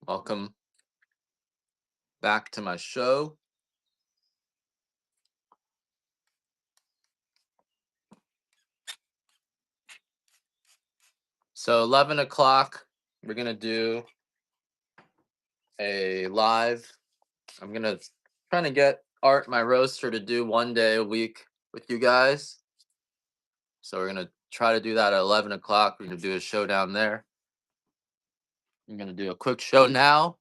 Welcome back to my show. So 11 o'clock, we're gonna do a live. I'm gonna trying to get Art, my roaster, to do 1 day a week with you guys. So we're gonna try to do that at 11 o'clock. We're gonna do a show down there. I'm gonna do a quick show now.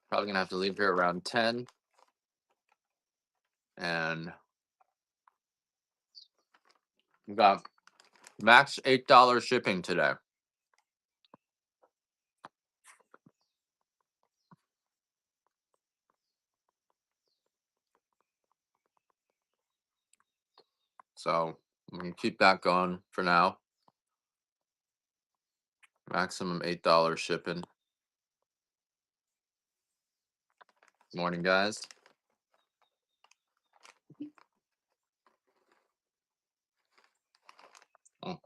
Probably gonna have to leave here around 10. And we got max $8 shipping today. So I'm gonna keep that going for now. Maximum $8 shipping. Morning, guys. Oh,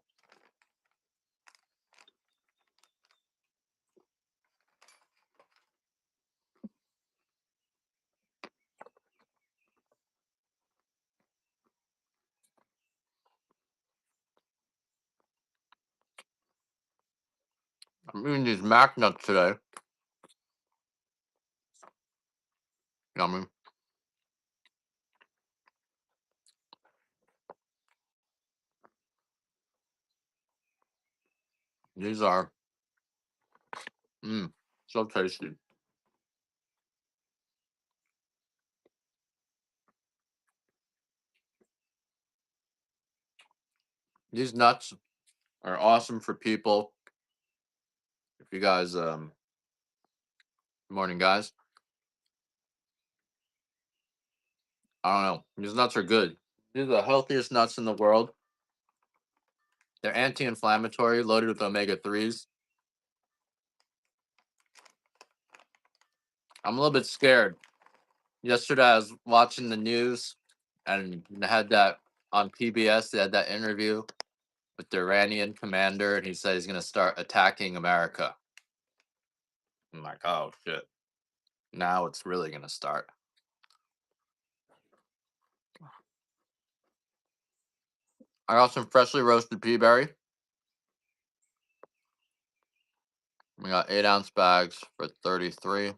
I'm eating these Mac nuts today. Yummy. These are so tasty. These nuts are awesome for people. If you guys good morning, guys. I don't know. These nuts are good. These are the healthiest nuts in the world. They're anti-inflammatory, loaded with omega-3s. I'm a little bit scared. Yesterday I was watching the news and they had that on PBS. They had that interview with the Iranian commander, and he said he's gonna start attacking America. I'm like, oh shit. Now it's really gonna start. I got some freshly roasted pea berry. We got 8-ounce bags for 33.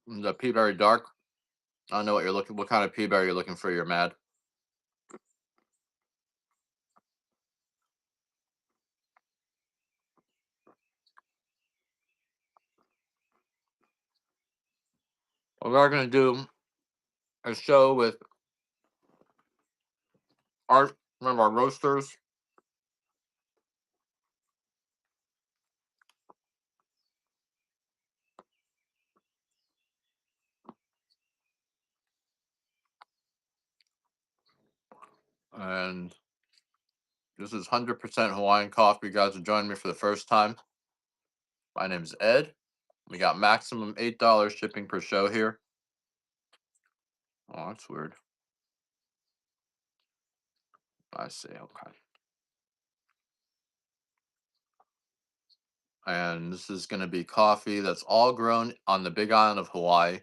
The pea berry dark. I don't know what you're looking. What kind of pea berry you're looking for? You're mad. Well, we are gonna do a show with Art, one of our roasters, and this is 100% Hawaiian coffee. You guys are joining me for the first time. My name is Ed. We got maximum $8 shipping per show here. Oh, that's weird. I see. Okay. And this is going to be coffee that's all grown on the Big Island of Hawaii.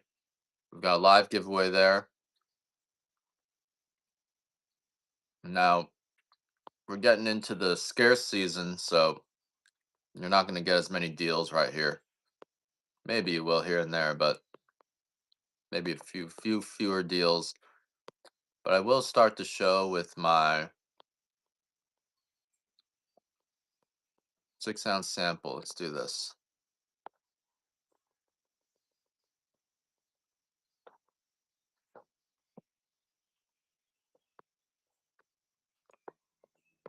We've got a live giveaway there. Now, we're getting into the scarce season, so you're not going to get as many deals right here. Maybe you will here and there, but maybe a few fewer deals. But I will start the show with my 6-ounce sample. Let's do this.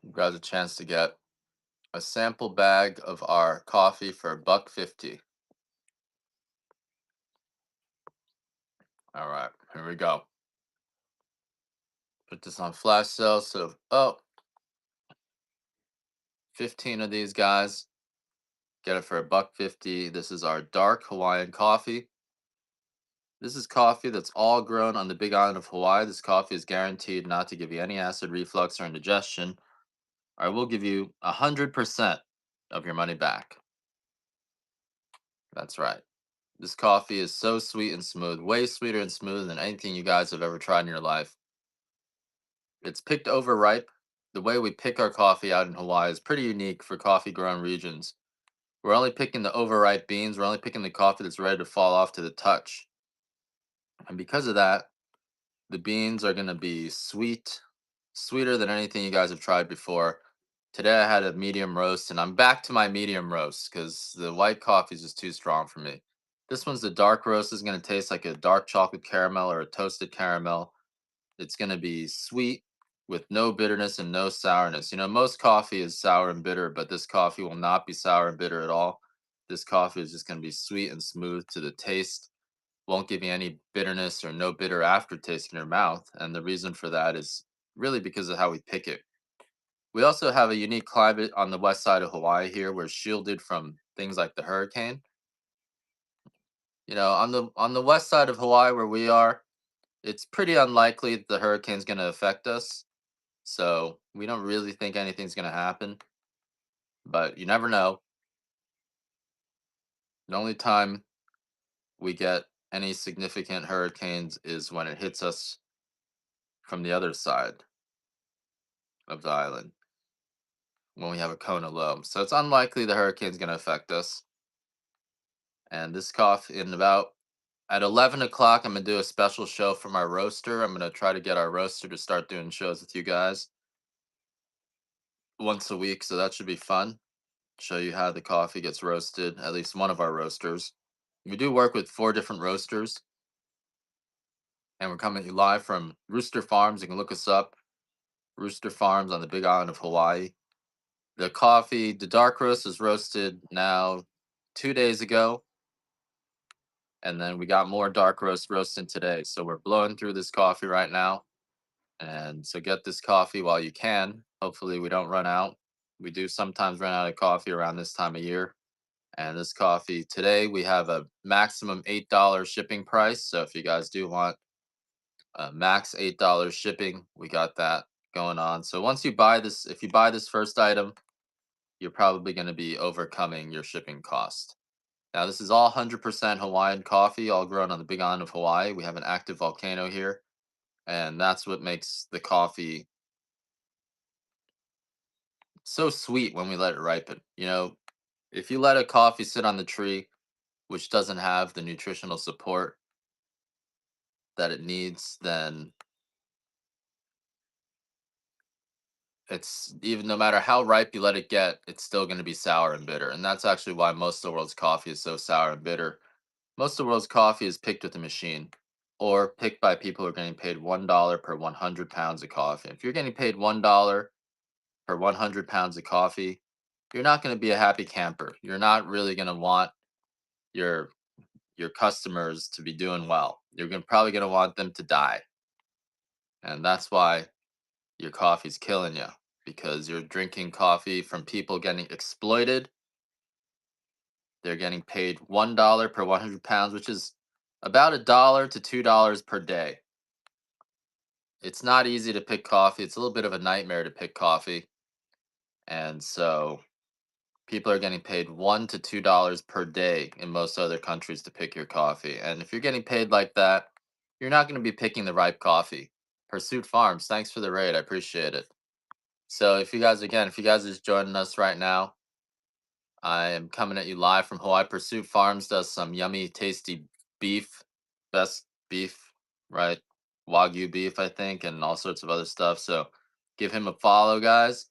You guys a chance to get a sample bag of our coffee for $1.50. All right, here we go. Put this on flash sale. So, 15 of these guys. Get it for $1.50. This is our dark Hawaiian coffee. This is coffee that's all grown on the Big Island of Hawaii. This coffee is guaranteed not to give you any acid reflux or indigestion. I will give you 100% of your money back. That's right. This coffee is so sweet and smooth, way sweeter and smooth than anything you guys have ever tried in your life. It's picked overripe. The way we pick our coffee out in Hawaii is pretty unique for coffee grown regions. We're only picking the overripe beans. We're only picking the coffee that's ready to fall off to the touch. And because of that, the beans are going to be sweet, sweeter than anything you guys have tried before. Today I had a medium roast, and I'm back to my medium roast because the white coffee is just too strong for me. This one's the dark roast. Is going to taste like a dark chocolate caramel or a toasted caramel. It's going to be sweet with no bitterness and no sourness. You know, most coffee is sour and bitter, but this coffee will not be sour and bitter at all. This coffee is just going to be sweet and smooth to the taste. Won't give you any bitterness or no bitter aftertaste in your mouth. And the reason for that is really because of how we pick it. We also have a unique climate on the west side of Hawaii here. We're shielded from things like the hurricane. You know, on the west side of Hawaii where we are, it's pretty unlikely that the hurricane's going to affect us. So we don't really think anything's going to happen, but you never know. The only time we get any significant hurricanes is when it hits us from the other side of the island, when we have a Kona low. So it's unlikely the hurricane's going to affect us. And this cough in about at 11 o'clock, I'm going to do a special show from our roaster. I'm going to try to get our roaster to start doing shows with you guys once a week. So that should be fun. Show you how the coffee gets roasted, at least one of our roasters. We do work with 4 different roasters, and we're coming to you live from Rooster Farms. You can look us up, Rooster Farms on the Big Island of Hawaii. The coffee, the dark roast, is roasted now 2 days ago, and then we got more dark roast roasting today. So we're blowing through this coffee right now, and so get this coffee while you can. Hopefully, we don't run out. We do sometimes run out of coffee around this time of year. And this coffee today, we have a maximum $8 shipping price. So if you guys do want max $8 shipping, we got that going on. So once you buy this, if you buy this first item, you're probably going to be overcoming your shipping cost. Now, this is all 100% Hawaiian coffee, all grown on the Big Island of Hawaii. We have an active volcano here, and that's what makes the coffee so sweet when we let it ripen. You know, if you let a coffee sit on the tree, which doesn't have the nutritional support that it needs, then it's even no matter how ripe you let it get, it's still going to be sour and bitter. And that's actually why most of the world's coffee is so sour and bitter. Most of the world's coffee is picked with a machine or picked by people who are getting paid $1 per 100 pounds of coffee. If you're getting paid $1 per 100 pounds of coffee, you're not going to be a happy camper. You're not really going to want your your customers to be doing well. Probably going to want them to die. And that's why your coffee's killing you, because you're drinking coffee from people getting exploited. They're getting paid $1 per 100 pounds, which is about $1 to $2 per day. It's not easy to pick coffee. It's a little bit of a nightmare to pick coffee. And so people are getting paid $1 to $2 per day in most other countries to pick your coffee. And if you're getting paid like that, you're not going to be picking the ripe coffee. Pursuit Farms, thanks for the raid. I appreciate it. So if you guys are just joining us right now, I am coming at you live from Hawaii. Pursuit Farms does some yummy, tasty beef, best beef, right? Wagyu beef, I think, and all sorts of other stuff. So give him a follow, guys.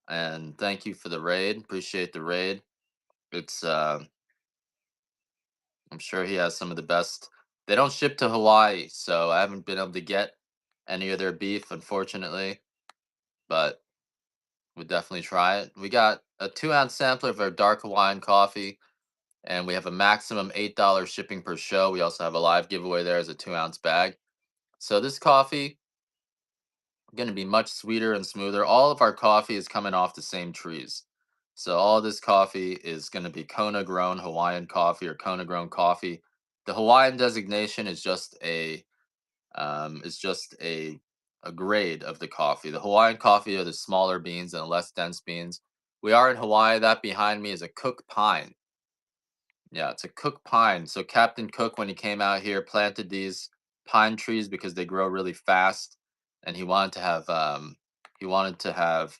And thank you for the raid. Appreciate the raid. It's I'm sure he has some of the best. They don't ship to Hawaii, so I haven't been able to get any of their beef, unfortunately. But we'll definitely try it. We got a 2-ounce sampler of our dark Hawaiian coffee, and we have a maximum $8 shipping per show. We also have a live giveaway there as a 2-ounce bag. So this coffee going to be much sweeter and smoother. All of our coffee is coming off the same trees. So all this coffee is going to be Kona grown Hawaiian coffee or Kona grown coffee. The Hawaiian designation is just a a grade of the coffee. The Hawaiian coffee are the smaller beans and the less dense beans. We are in Hawaii. That behind me is a cook pine. Yeah, it's a cook pine. So Captain Cook, when he came out here, planted these pine trees because they grow really fast, and he wanted to have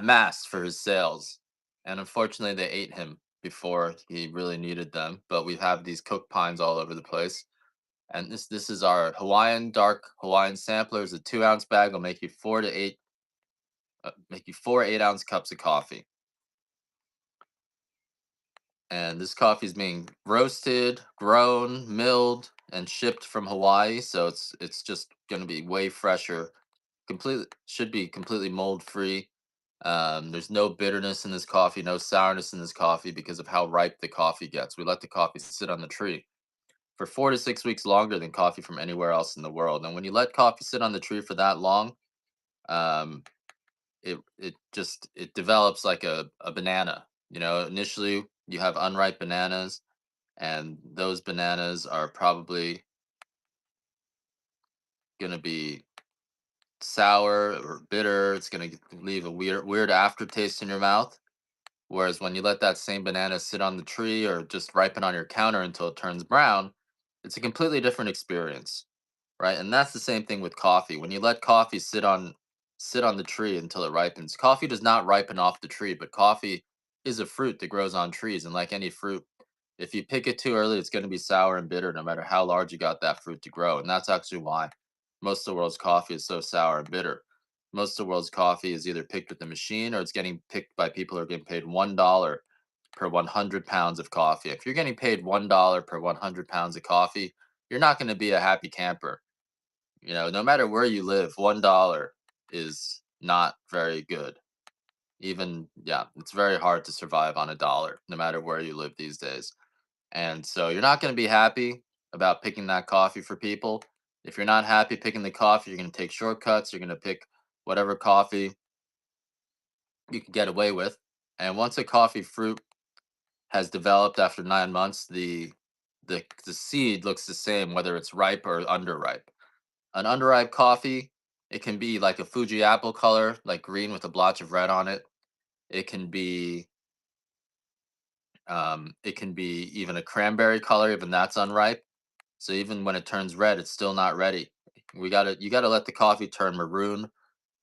mass for his sails. And unfortunately, they ate him before he really needed them. But we have these cook pines all over the place. And this is our Hawaiian dark Hawaiian samplers. A 2 ounce bag will make you 4 8 ounce cups of coffee. And this coffee is being roasted, grown, milled, and shipped from Hawaii. So it's just going to be way fresher. Completely should be completely mold free. There's no bitterness in this coffee, no sourness in this coffee because of how ripe the coffee gets. We let the coffee sit on the tree for 4 to 6 weeks longer than coffee from anywhere else in the world. And when you let coffee sit on the tree for that long, um, it develops like a banana. Initially you have unripe bananas, and those bananas are probably gonna be sour or bitter. It's gonna leave a weird aftertaste in your mouth. Whereas when you let that same banana sit on the tree or just ripen on your counter until it turns brown, it's a completely different experience, right? And that's the same thing with coffee. When you let coffee sit on the tree until it ripens, coffee does not ripen off the tree, but coffee is a fruit that grows on trees. And like any fruit, if you pick it too early, it's going to be sour and bitter no matter how large you got that fruit to grow. And that's actually why most of the world's coffee is so sour and bitter. Most of the world's coffee is either picked with a machine or it's getting picked by people who are getting paid $1 per 100 pounds of coffee. If you're getting paid $1 per 100 pounds of coffee, you're not going to be a happy camper. No matter where you live, $1 is not very good. Even, yeah, it's very hard to survive on a dollar, no matter where you live these days. And so you're not going to be happy about picking that coffee for people. If you're not happy picking the coffee, you're going to take shortcuts. You're going to pick whatever coffee you can get away with. And once a coffee fruit has developed after 9 months, the seed looks the same whether it's ripe or underripe. An underripe coffee, it can be like a Fuji apple color, like green with a blotch of red on it. It can be even a cranberry color, even that's unripe. So even when it turns red, it's still not ready. You gotta let the coffee turn maroon,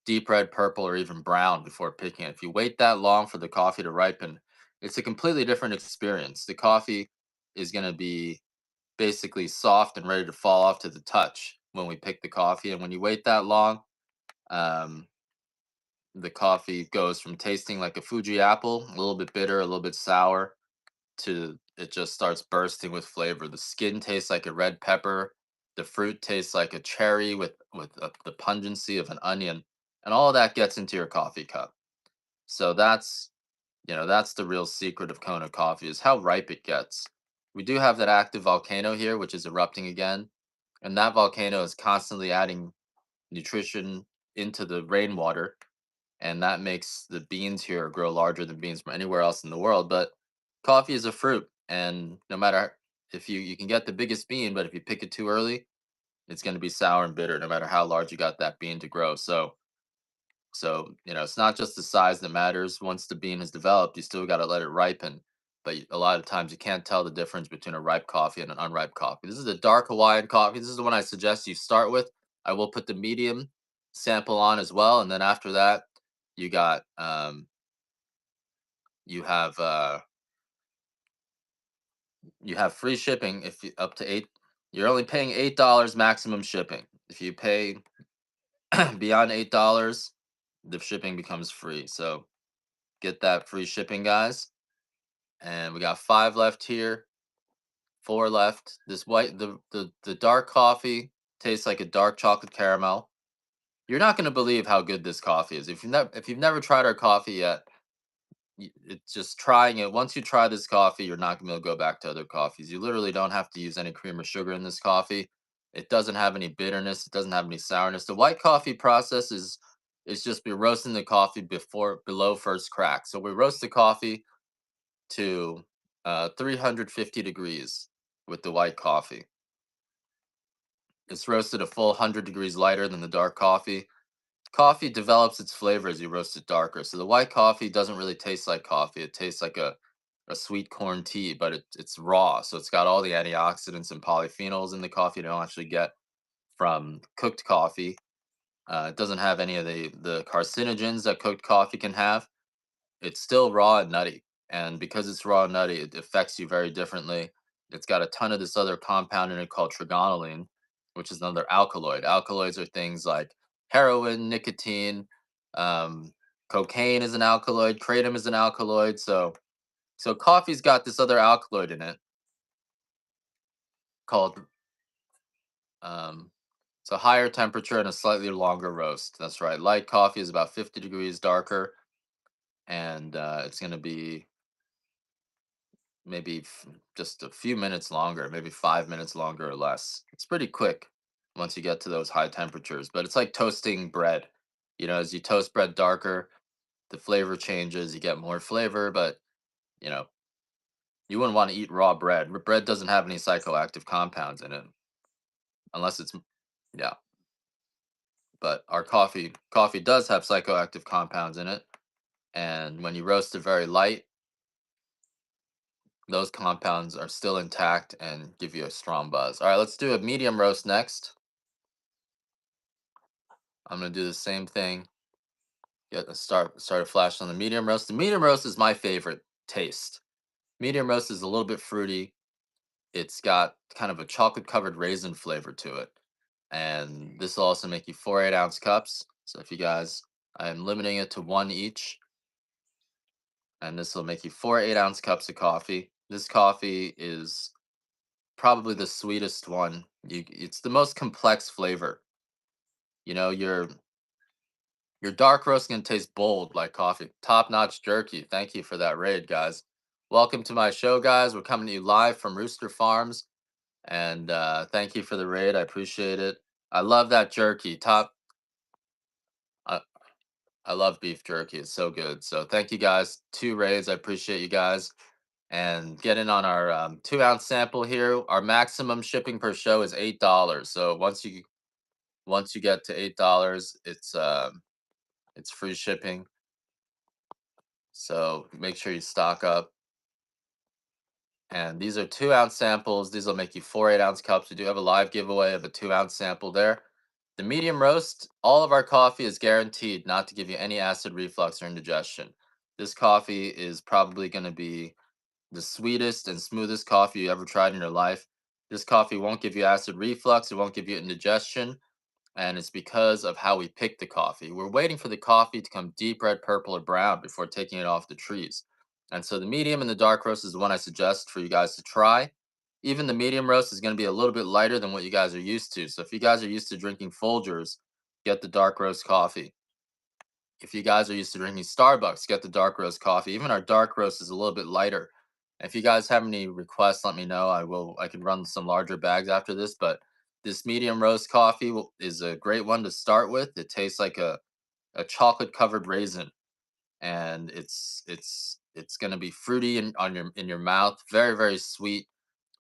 deep red, purple, or even brown before picking it. If you wait that long for the coffee to ripen, it's a completely different experience. The coffee is gonna be basically soft and ready to fall off to the touch when we pick the coffee. And when you wait that long, um, the coffee goes from tasting like a Fuji apple, a little bit bitter, a little bit sour, to it just starts bursting with flavor. The skin tastes like a red pepper. The fruit tastes like a cherry with the pungency of an onion, and all of that gets into your coffee cup. So that's the real secret of Kona coffee is how ripe it gets. We do have that active volcano here, which is erupting again, and that volcano is constantly adding nutrition into the rainwater, and that makes the beans here grow larger than beans from anywhere else in the world. But coffee is a fruit, and no matter if you can get the biggest bean, but if you pick it too early, it's going to be sour and bitter, no matter how large you got that bean to grow. So it's not just the size that matters. Once the bean has developed, you still got to let it ripen. But a lot of times you can't tell the difference between a ripe coffee and an unripe coffee. This is a dark Hawaiian coffee. This is the one I suggest you start with. I will put the medium sample on as well, and then after that, you got you have you have free shipping if you up to eight. You're only paying $8 maximum shipping. If you pay beyond $8, the shipping becomes free. So get that free shipping, guys. And we got 5 left here, 4 left. This white, the dark coffee tastes like a dark chocolate caramel. You're not going to believe how good this coffee is. If you've never tried our coffee yet, it's just trying it. Once you try this coffee, you're not going to be able to go back to other coffees. You literally don't have to use any cream or sugar in this coffee. It doesn't have any bitterness. It doesn't have any sourness. The white coffee process is just be roasting the coffee below first crack. So we roast the coffee to 350 degrees with the white coffee. It's roasted a full 100 degrees lighter than the dark coffee. Coffee develops its flavor as you roast it darker. So the white coffee doesn't really taste like coffee. It tastes like a sweet corn tea, but it's raw. So it's got all the antioxidants and polyphenols in the coffee you don't actually get from cooked coffee. It doesn't have any of the carcinogens that cooked coffee can have. It's still raw and nutty, and because it's raw and nutty, it affects you very differently. It's got a ton of this other compound in it called trigonylene, which is another alkaloid. Alkaloids are things like heroin, nicotine, um, cocaine is an alkaloid, kratom is an alkaloid. So coffee's got this other alkaloid in it called um, it's a higher temperature and a slightly longer roast. That's right. Light coffee is about 50 degrees darker, and it's going to be maybe just a few minutes longer, maybe 5 minutes longer or less. It's pretty quick once you get to those high temperatures, but it's like toasting bread. As you toast bread darker, the flavor changes, you get more flavor, but you know, you wouldn't want to eat raw bread. Bread doesn't have any psychoactive compounds in it unless yeah, but our coffee does have psychoactive compounds in it, and when you roast it very light, those compounds are still intact and give you a strong buzz. All right, let's do a medium roast next. I'm gonna do the same thing. Get a start a flash on the medium roast. The medium roast is my favorite taste. Medium roast is a little bit fruity. It's got kind of a chocolate covered raisin flavor to it. And this will also make you 4 8-ounce cups. So if you guys, I am limiting it to one each. And this will make you 4 8-ounce cups of coffee. This coffee is probably the sweetest one. It's the most complex flavor. You know, your dark roast can taste bold like coffee. Top notch jerky. Thank you for that raid, guys. Welcome to my show, guys. We're coming to you live from Rooster Farms, and thank you for the raid. I appreciate it. I love that jerky. I, I love beef jerky. It's so good. So thank you, guys. 2 raids. I appreciate you guys. And get in on our 2-ounce sample here. Our maximum shipping per show is $8. So once you get to $8, it's free shipping. So make sure you stock up. And these are 2-ounce samples. These will make you 4 8-ounce cups. We do have a live giveaway of a 2-ounce sample there. The medium roast, all of our coffee is guaranteed not to give you any acid reflux or indigestion. This coffee is probably going to be the sweetest and smoothest coffee you ever tried in your life. This coffee won't give you acid reflux, it won't give you indigestion, and it's because of how we pick the coffee. We're waiting for the coffee to come deep red, purple, or brown before taking it off the trees. And so the medium and the dark roast is the one I suggest for you guys to try. Even the medium roast is going to be a little bit lighter than what you guys are used to. So if you guys are used to drinking Folgers, get the dark roast coffee. If you guys are used to drinking Starbucks, get the dark roast coffee. Even our dark roast is a little bit lighter. If you guys have any requests, let me know. I can run some larger bags after this, but this medium roast coffee is a great one to start with. It tastes like a chocolate covered raisin, and it's going to be fruity in your mouth, very very sweet,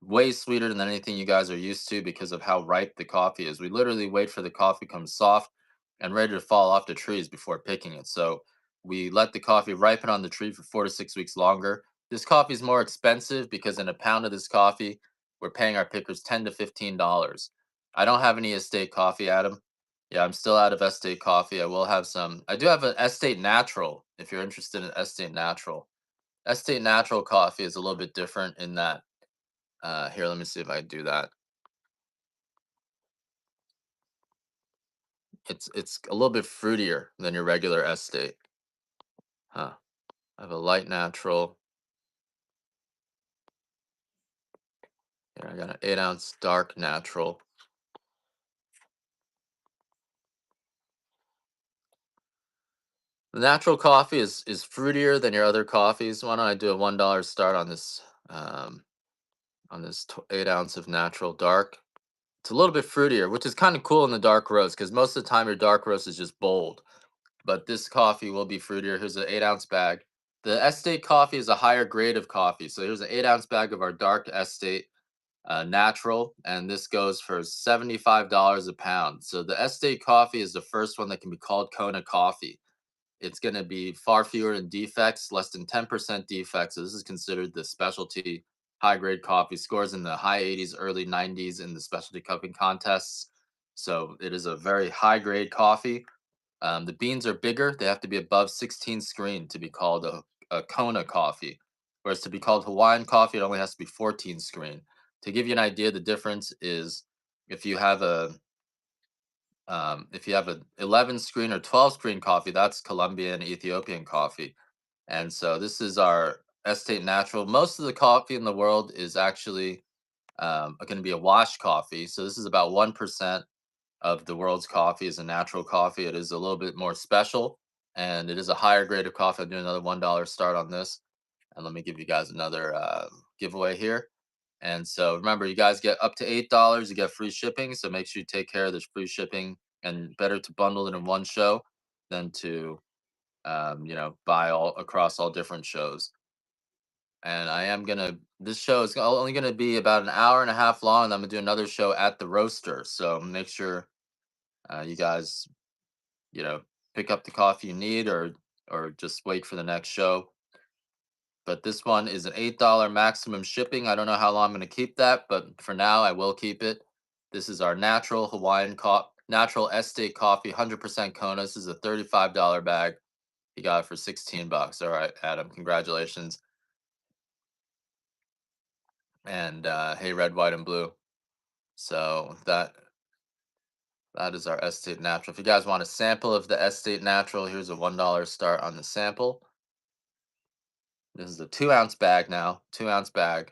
way sweeter than anything you guys are used to because of how ripe the coffee is. We literally wait for the coffee to come soft and ready to fall off the trees before picking it. So we let the coffee ripen on the tree for 4 to 6 weeks longer. This coffee is more expensive because in a pound of this coffee, we're paying our pickers $10 to $15. I don't have any estate coffee, Adam. Yeah, I'm still out of estate coffee. I will have some. I do have an estate natural if you're interested in estate natural. Estate natural coffee is a little bit different in that here, let me see if I do that. It's a little bit fruitier than your regular estate. Huh. I have a light natural. Here, I got an 8-ounce dark natural. The natural coffee is fruitier than your other coffees. Why don't I do a $1 start on this 8-ounce of natural dark? It's a little bit fruitier, which is kind of cool in the dark roast because most of the time your dark roast is just bold. But this coffee will be fruitier. Here's an 8-ounce bag. The estate coffee is a higher grade of coffee. So here's an 8-ounce bag of our dark estate. natural, and this goes for $75 a pound. So the estate coffee is the first one that can be called Kona coffee. It's going to be far fewer in defects, less than 10% defects. So this is considered the specialty high grade coffee. Scores in the high 80s, early 90s in the specialty cupping contests. So it is a very high grade coffee. The beans are bigger. They have to be above 16 screen to be called a Kona coffee. Whereas to be called Hawaiian coffee, it only has to be 14 screen. To give you an idea, the difference is if you have a if you have a 11 screen or 12 screen coffee, that's Colombian, Ethiopian coffee. And so this is our estate natural. Most of the coffee in the world is actually going to be a wash coffee. So this is about 1% of the world's coffee is a natural coffee. It is a little bit more special and it is a higher grade of coffee. I'll do another $1 start on this. And let me give you guys another giveaway here. And so remember, you guys get up to $8. You get free shipping. So make sure you take care of this free shipping, and better to bundle it in one show than to, buy all across all different shows. And I am gonna. This show is only gonna be about an hour and a half long. And I'm gonna do another show at the roaster. So make sure you guys, you know, pick up the coffee you need, or just wait for the next show. But this one is an $8 maximum shipping. I don't know how long I'm going to keep that, but for now I will keep it. This is our natural natural estate coffee, 100% Kona. This is a $35 bag. You got it for 16 bucks. All right, Adam, congratulations. And hey, red, white, and blue. So that is our estate natural. If you guys want a sample of the estate natural, here's a $1 start on the sample. This is a 2 ounce bag now, 2 ounce bag.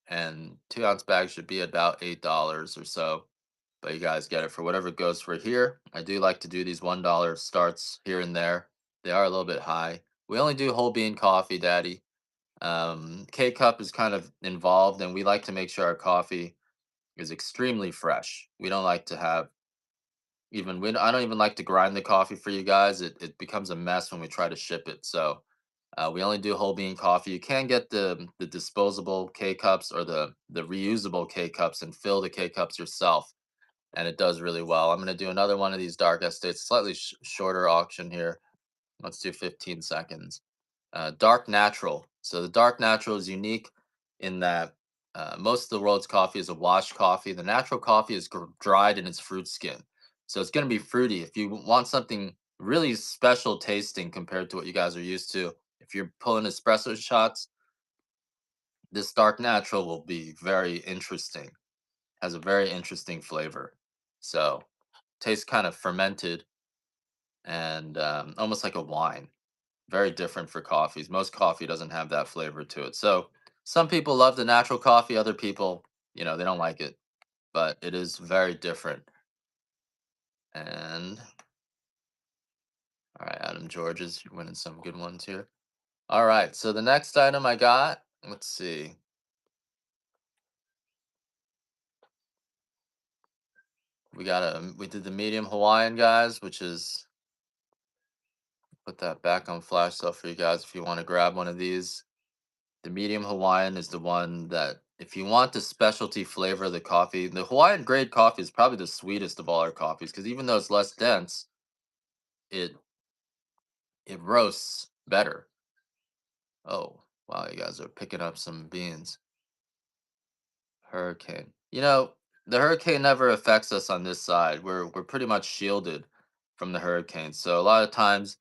And 2 ounce bags should be about $8 or so. But you guys get it for whatever it goes for here. I do like to do these $1 starts here and there. They are a little bit high. We only do whole bean coffee, Daddy. K cup is kind of involved, and we like to make sure our coffee is extremely fresh. We don't like to have I don't even like to grind the coffee for you guys. It becomes a mess when we try to ship it. So we only do whole bean coffee. You can get the disposable K cups or the reusable K cups and fill the K cups yourself, and it does really well. I'm gonna do another one of these dark estates, slightly shorter auction here. Let's do 15 seconds. Dark natural. So the dark natural is unique in that most of the world's coffee is a washed coffee. The natural coffee is dried in its fruit skin, so it's gonna be fruity. If you want something really special tasting compared to what you guys are used to, if you're pulling espresso shots, this dark natural will be very interesting. Has a very interesting flavor. So tastes kind of fermented and almost like a wine. Very different for coffees. Most coffee doesn't have that flavor to it. So some people love the natural coffee. Other people, they don't like it. But it is very different. And all right, Adam George's, you're winning some good ones here. All right, so the next item I got, let's see. We did the medium Hawaiian, guys, which is, put that back on flash sale for you guys if you want to grab one of these. The medium Hawaiian is the one that, if you want the specialty flavor of the coffee, the Hawaiian grade coffee is probably the sweetest of all our coffees, because even though it's less dense, it it roasts better. Oh, wow, you guys are picking up some beans. Hurricane. The hurricane never affects us on this side. We're pretty much shielded from the hurricane. So a lot of times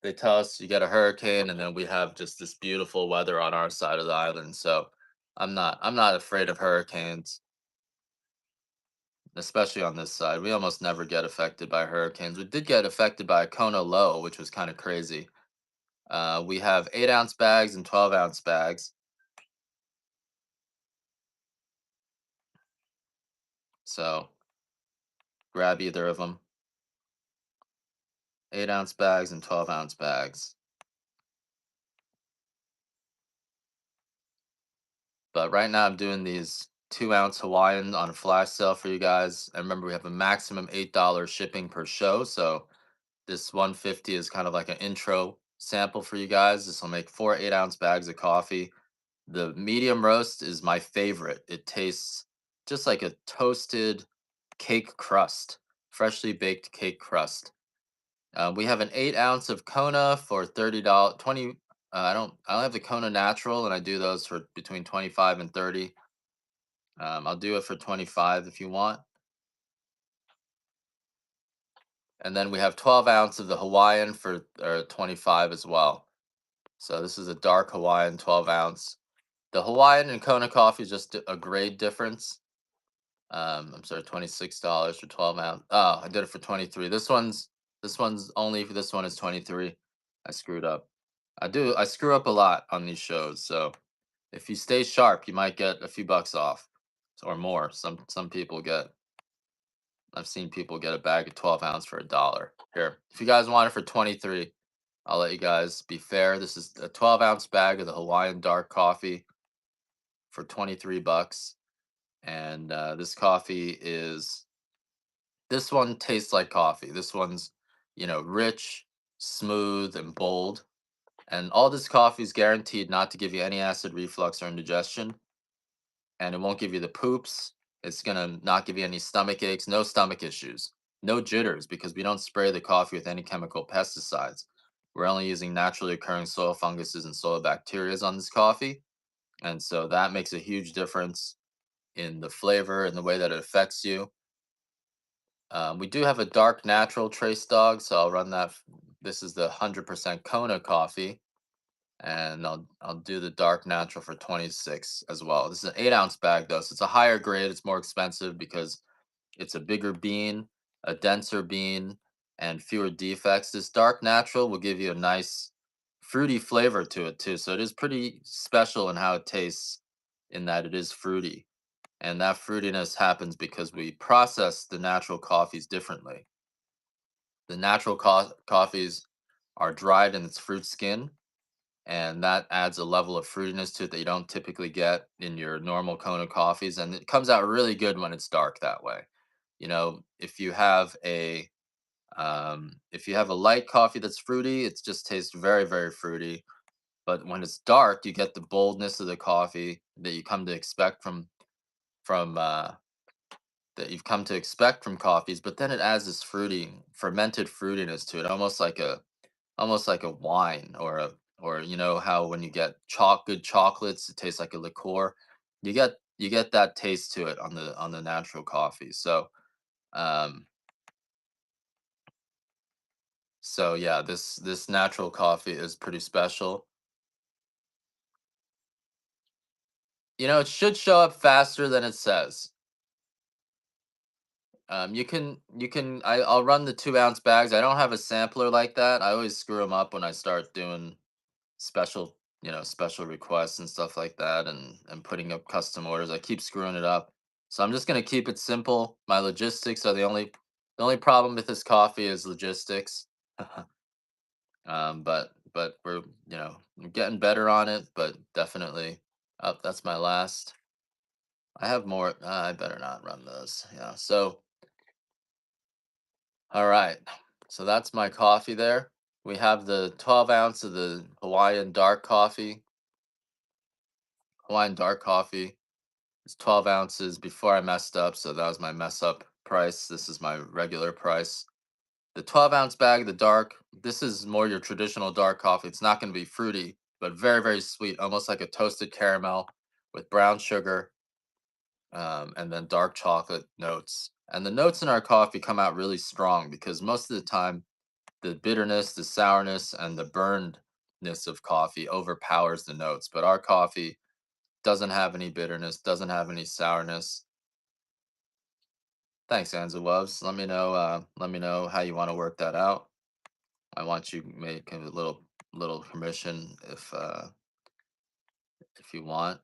they tell us you get a hurricane, and then we have just this beautiful weather on our side of the island. So I'm not afraid of hurricanes, especially on this side. We almost never get affected by hurricanes. We did get affected by a Kona low, which was kind of crazy. We have 8 ounce bags and 12 ounce bags. So grab either of them. 8 ounce bags and 12 ounce bags. But right now I'm doing these 2 ounce Hawaiian on a flash sale for you guys. And remember, we have a maximum $8 shipping per show. So this 150 is kind of like an intro sample for you guys. This will make 4 8 ounce bags of coffee. The medium roast is my favorite. It tastes just like a toasted cake crust, freshly baked cake crust. We have an 8 ounce of Kona for $30. 20. I don't have the Kona natural, and I do those for between 25 and 30. I'll do it for 25 if you want. And then we have 12 ounce of the Hawaiian for 25 as well. So this is a dark Hawaiian 12 ounce. The Hawaiian and Kona coffee is just a grade difference. I'm sorry, $26 for 12 ounce. Oh, I did it for 23. This one's only for this one is 23. I screwed up. I screw up a lot on these shows, so if you stay sharp, you might get a few bucks off or more. Some people get I've seen people get a bag of 12 ounce for $1. Here, if you guys want it for 23, I'll let you guys be fair. This is a 12 ounce bag of the Hawaiian dark coffee for 23 bucks. And this one tastes like coffee. This one's, rich, smooth, and bold. And all this coffee is guaranteed not to give you any acid reflux or indigestion. And it won't give you the poops. It's gonna not give you any stomach aches, no stomach issues, no jitters, because we don't spray the coffee with any chemical pesticides. We're only using naturally occurring soil funguses and soil bacteria on this coffee. And so that makes a huge difference in the flavor and the way that it affects you. We do have a dark natural trace dog, so I'll run that. This is the 100% Kona coffee, and I'll do the dark natural for 26 as well. This is an 8 ounce bag though, so it's a higher grade. It's more expensive because it's a bigger bean, a denser bean, and fewer defects. This dark natural will give you a nice fruity flavor to it too. So it is pretty special in how it tastes, in that it is fruity. And that fruitiness happens because we process the natural coffees differently. The natural coffees are dried in its fruit skin, and that adds a level of fruitiness to it that you don't typically get in your normal Kona coffees. And it comes out really good when it's dark that way. If you have a light coffee that's fruity, it just tastes very, very fruity. But when it's dark, you get the boldness of the coffee that you come to expect from that you've come to expect from coffees, but then it adds this fermented fruitiness to it, almost like a wine, or how when you get good chocolates, it tastes like a liqueur. You get that taste to it on the natural coffee. Um so yeah, this natural coffee is pretty special. It should show up faster than it says. I'll run the 2 ounce bags. I don't have a sampler like that. I always screw them up when I start doing special requests and stuff like that, and putting up custom orders. I keep screwing it up. So I'm just gonna keep it simple. My logistics are the only problem with this coffee is logistics. But we're getting better on it, but definitely. Oh, that's my last. I have more. I better not run those. Yeah. So all right. So that's my coffee there. We have the 12 ounce of the Hawaiian dark coffee. Hawaiian dark coffee. It's 12 ounces before I messed up. So that was my mess up price. This is my regular price. The 12 ounce bag, the dark, this is more your traditional dark coffee. It's not going to be fruity, but very, very sweet, almost like a toasted caramel with brown sugar, and then dark chocolate notes. And the notes in our coffee come out really strong because most of the time, the bitterness, the sourness, and the burnedness of coffee overpowers the notes. But our coffee doesn't have any bitterness, doesn't have any sourness. Thanks, Anza Loves. Let me know. Let me know how you want to work that out. I want you to make a little commission if you want.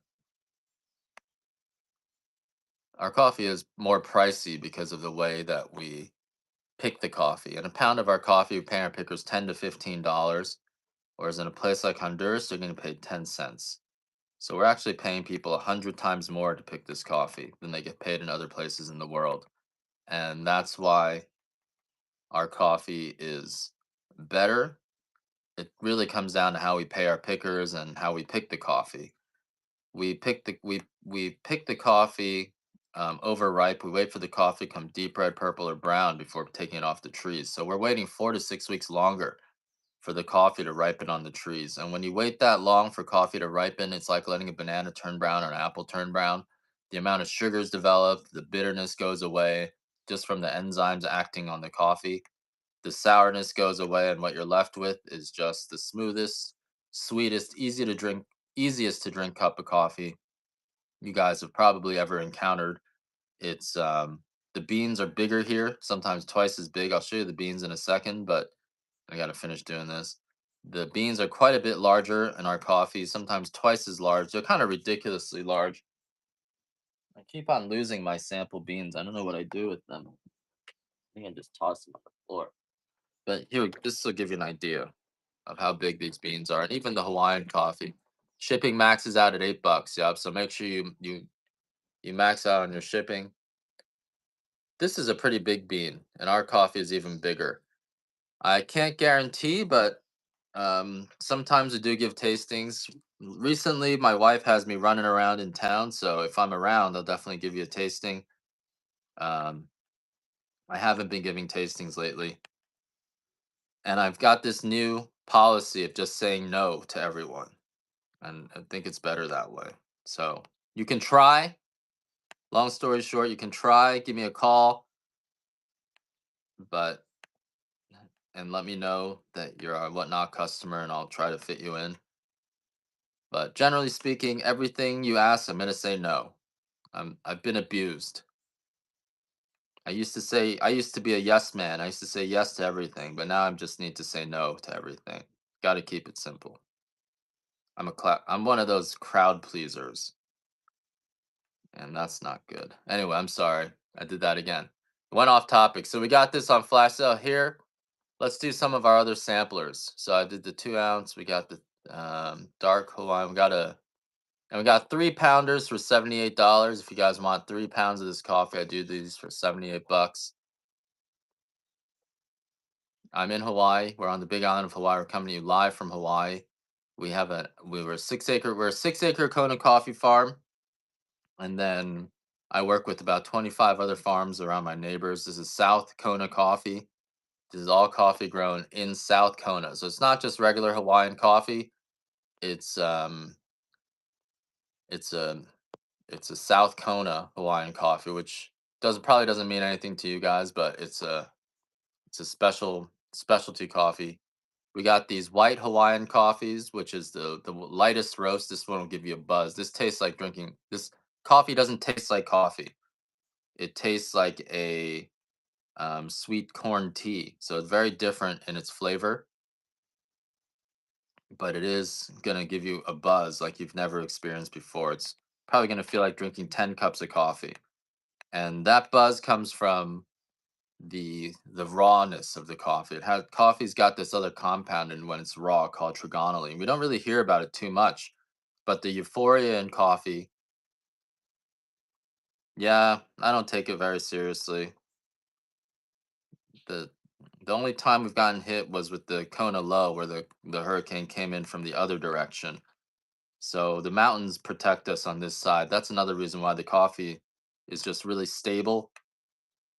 Our coffee is more pricey because of the way that we pick the coffee. And a pound of our coffee, we pay our pickers $10 to $15, whereas in a place like Honduras, they're going to pay 10 cents. So we're actually paying people 100 times more to pick this coffee than they get paid in other places in the world. And that's why our coffee is better. It really comes down to how we pay our pickers and how we pick the coffee. we pick the coffee overripe. We wait for the coffee to come deep red, purple, or brown before taking it off the trees. So we're waiting 4 to 6 weeks longer for the coffee to ripen on the trees. And when you wait that long for coffee to ripen, it's like letting a banana turn brown or an apple turn brown. The amount of sugars develop, the bitterness goes away just from the enzymes acting on the coffee. The sourness goes away, and what you're left with is just the smoothest, sweetest, easiest to drink cup of coffee you guys have probably ever encountered. It's the beans are bigger here, sometimes twice as big. I'll show you the beans in a second, but I gotta finish doing this. The beans are quite a bit larger in our coffee, sometimes twice as large. They're kind of ridiculously large. I keep on losing my sample beans. I don't know what I do with them. I think I just toss them on the floor. But here, this will give you an idea of how big these beans are, and even the Hawaiian coffee. Shipping maxes out at $8. Yep. So make sure you max out on your shipping. This is a pretty big bean, and our coffee is even bigger. I can't guarantee, but sometimes we do give tastings. Recently, my wife has me running around in town, so if I'm around, I'll definitely give you a tasting. Um, I haven't been giving tastings lately, and I've got this new policy of just saying no to everyone, and I think it's better that way. So you can try. Long story short, you can try. Give me a call, but and let me know that you're a whatnot customer, and I'll try to fit you in. But generally speaking, everything you ask, I'm gonna say no. I've been abused. I used to be a yes man. I used to say yes to everything, but now I just need to say no to everything. Got to keep it simple. I'm one of those crowd pleasers, and that's not good. Anyway, I'm sorry. I did that again. Went off topic. So we got this on flash sale here. Let's do some of our other samplers. So I did the 2 ounce. We got the dark Hawaiian. We got 3 pounders for $78. If you guys want 3 pounds of this coffee, I do these for 78 bucks. I'm in Hawaii. We're on the Big Island of Hawaii. We're coming to you live from Hawaii. We're a 6 acre Kona coffee farm, and then I work with about 25 other farms around my neighbors. This is South Kona coffee. This is all coffee grown in South Kona. So it's not just regular Hawaiian coffee. It's it's a it's a South Kona Hawaiian coffee, which doesn't mean anything to you guys, but it's a specialty coffee. We got these white Hawaiian coffees, which is the lightest roast. This one will give you a buzz. This tastes like drinking. This coffee doesn't taste like coffee. It tastes like a sweet corn tea. So it's very different in its flavor, but it is gonna give you a buzz like you've never experienced before. It's probably gonna feel like drinking 10 cups of coffee, and that buzz comes from the rawness of the coffee. Coffee's got this other compound in when it's raw called trigonylene. We don't really hear about it too much, but the euphoria in coffee, yeah, I don't take it very seriously. The the only time we've gotten hit was with the Kona low where the hurricane came in from the other direction. So the mountains protect us on this side. That's another reason why the coffee is just really stable.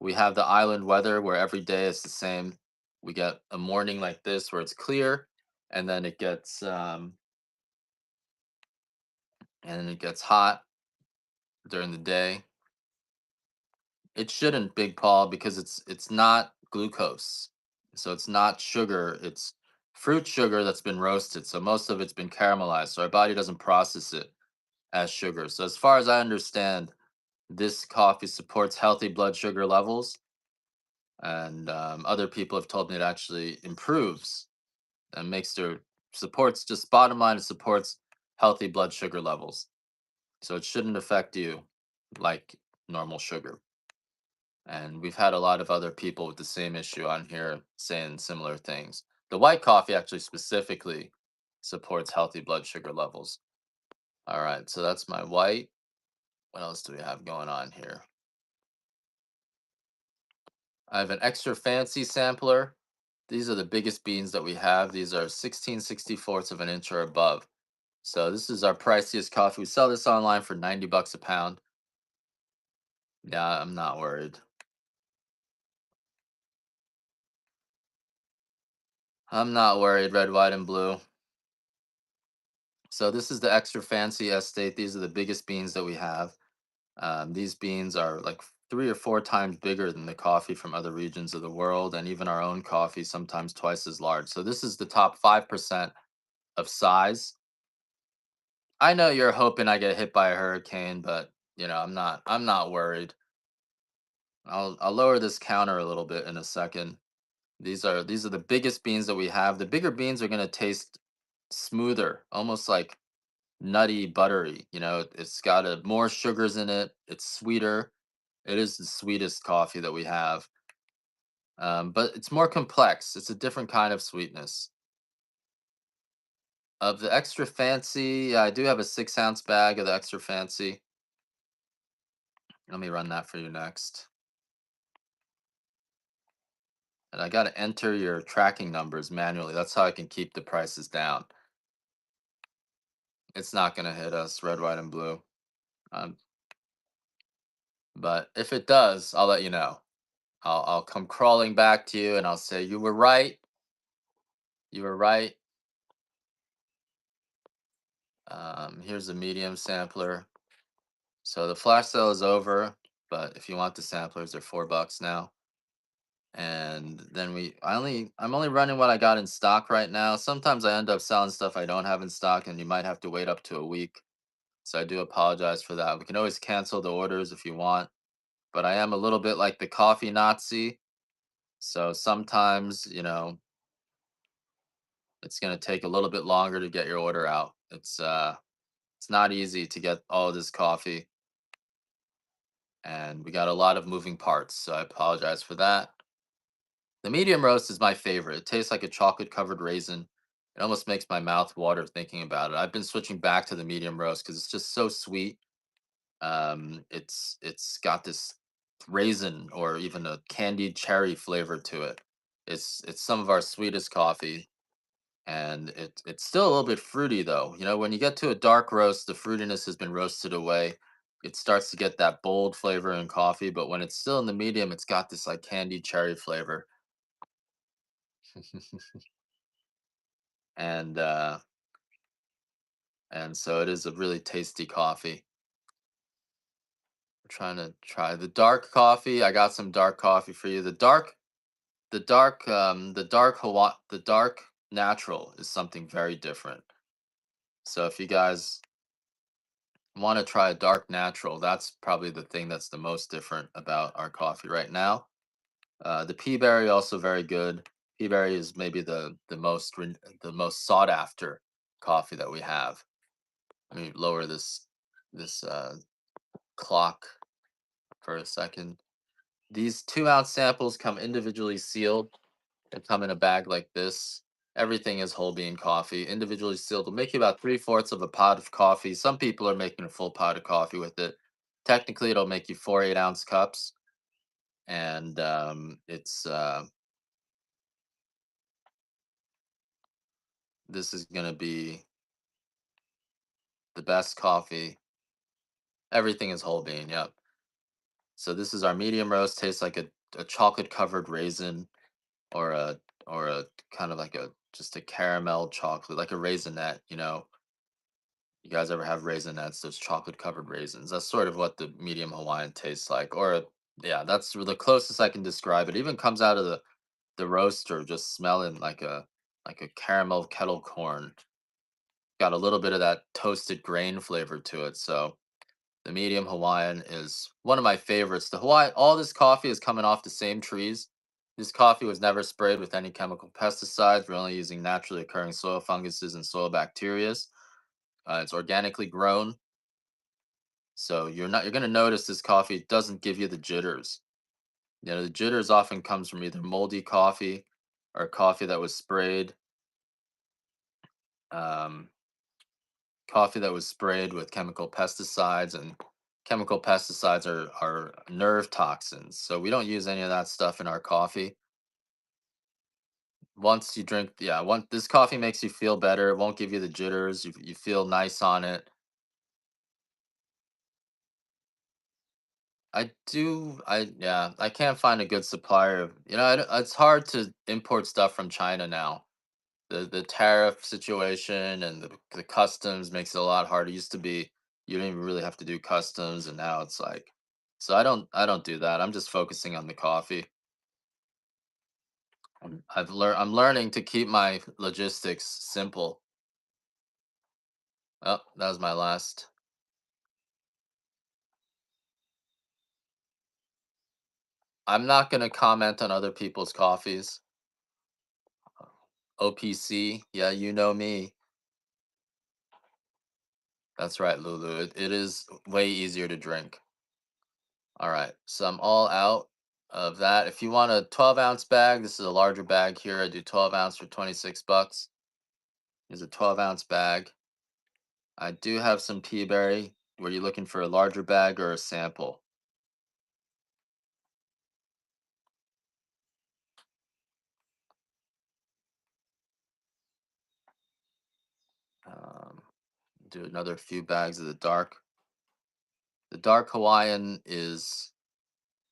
We have the island weather where every day is the same. We get a morning like this where it's clear, and then it gets hot during the day. It shouldn't, Big Paul, because it's not glucose. So it's not sugar, it's fruit sugar that's been roasted. So most of it's been caramelized. So our body doesn't process it as sugar. So as far as I understand, this coffee supports healthy blood sugar levels, and other people have told me it actually improves and makes their supports just bottom line it supports healthy blood sugar levels. So it shouldn't affect you like normal sugar. And we've had a lot of other people with the same issue on here saying similar things. The white coffee actually specifically supports healthy blood sugar levels. All right, so that's my white. What else do we have going on here? I have an extra fancy sampler. These are the biggest beans that we have. These are 16/64 of an inch or above. So this is our priciest coffee. We sell this online for 90 bucks a pound. Yeah, I'm not worried. I'm not worried, red, white, and blue. So this is the extra fancy estate. These are the biggest beans that we have. These beans are like 3 or 4 times bigger than the coffee from other regions of the world, and even our own coffee sometimes twice as large. So this is the top 5% of size. I know you're hoping I get hit by a hurricane, but I'm not worried. I'll lower this counter a little bit in a second. These are the biggest beans that we have. The bigger beans are gonna taste smoother, almost like nutty, buttery. It's got more sugars in it. It's sweeter. It is the sweetest coffee that we have, but it's more complex. It's a different kind of sweetness. Of the extra fancy, I do have a 6-ounce bag of the extra fancy. Let me run that for you next. And I got to enter your tracking numbers manually. That's how I can keep the prices down. It's not going to hit us, red, white, and blue. Um, but if it does, I'll let you know. I'll come crawling back to you and I'll say, you were right. You were right. Here's a medium sampler. So the flash sale is over, but if you want the samplers, they're $4 now. And then I'm only running what I got in stock right now. Sometimes I end up selling stuff I don't have in stock, and you might have to wait up to a week. So I do apologize for that. We can always cancel the orders if you want, but I am a little bit like the coffee Nazi. So sometimes, it's going to take a little bit longer to get your order out. It's not easy to get all of this coffee, and we got a lot of moving parts. So I apologize for that. The medium roast is my favorite. It tastes like a chocolate covered raisin. It almost makes my mouth water thinking about it. I've been switching back to the medium roast because it's just so sweet. It's got this raisin or even a candied cherry flavor to it. It's some of our sweetest coffee, and it's still a little bit fruity though. When you get to a dark roast, the fruitiness has been roasted away. It starts to get that bold flavor in coffee, but when it's still in the medium, it's got this like candied cherry flavor. and and so it is a really tasty coffee. We're trying to try the dark coffee. I got some dark coffee for you. The dark natural is something very different. So if you guys want to try a dark natural, that's probably the thing that's the most different about our coffee right now. The pea berry also very good. Pea berry is maybe the most sought after coffee that we have. Let me lower this clock for a second. These 2-ounce samples come individually sealed. They come in a bag like this. Everything is whole bean coffee, individually sealed. Will make you about 3/4 of a pot of coffee. Some people are making a full pot of coffee with it. Technically, it'll make you 4 8-ounce cups, and this is gonna be the best coffee. Everything is whole bean. Yep. So this is our medium roast. Tastes like a chocolate covered raisin, or a kind of like a just a caramel chocolate, like a raisinette. You guys ever have raisinets? Those chocolate covered raisins. That's sort of what the medium Hawaiian tastes like. Yeah, that's the closest I can describe it. Even comes out of the roaster, just smelling like a caramel kettle corn. Got a little bit of that toasted grain flavor to it. So the medium Hawaiian is one of my favorites. All this coffee is coming off the same trees. This coffee was never sprayed with any chemical pesticides. We're only using naturally occurring soil funguses and soil bacteria. It's organically grown, so you're gonna notice this coffee doesn't give you the jitters. The jitters often comes from either moldy coffee or coffee that was sprayed. Um, Coffee that was sprayed with chemical pesticides, and chemical pesticides are nerve toxins. So we don't use any of that stuff in our coffee. once you drink, yeah, once this coffee makes you feel better, it won't give you the jitters. You feel nice on it. Yeah, I can't find a good supplier of, it's hard to import stuff from China now. The tariff situation and the customs makes it a lot harder. It used to be you didn't even really have to do customs, and now it's like, so I don't do that. I'm just focusing on the coffee. I'm learning to keep my logistics simple. Oh, that was my last. I'm not gonna comment on other people's coffees. OPC, yeah, you know me. That's right, Lulu. It is way easier to drink. All right, so I'm all out of that. If you want a 12-ounce bag, this is a larger bag here. I do 12 ounce for 26 bucks. Here's a 12-ounce bag. I do have some pea berry. Were you looking for a larger bag or a sample? Um, do another few bags of the dark. The dark Hawaiian is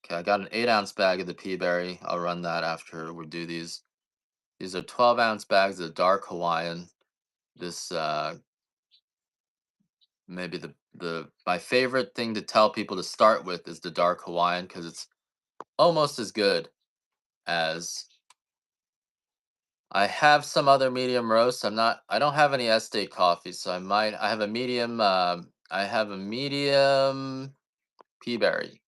okay. I got an 8-ounce bag of the pea berry. I'll run that after we do these. These are 12-ounce bags of the dark Hawaiian. This maybe the my favorite thing to tell people to start with is the dark Hawaiian because it's almost as good as I have some other medium roast. I don't have any estate coffee, so I have a medium pea berry.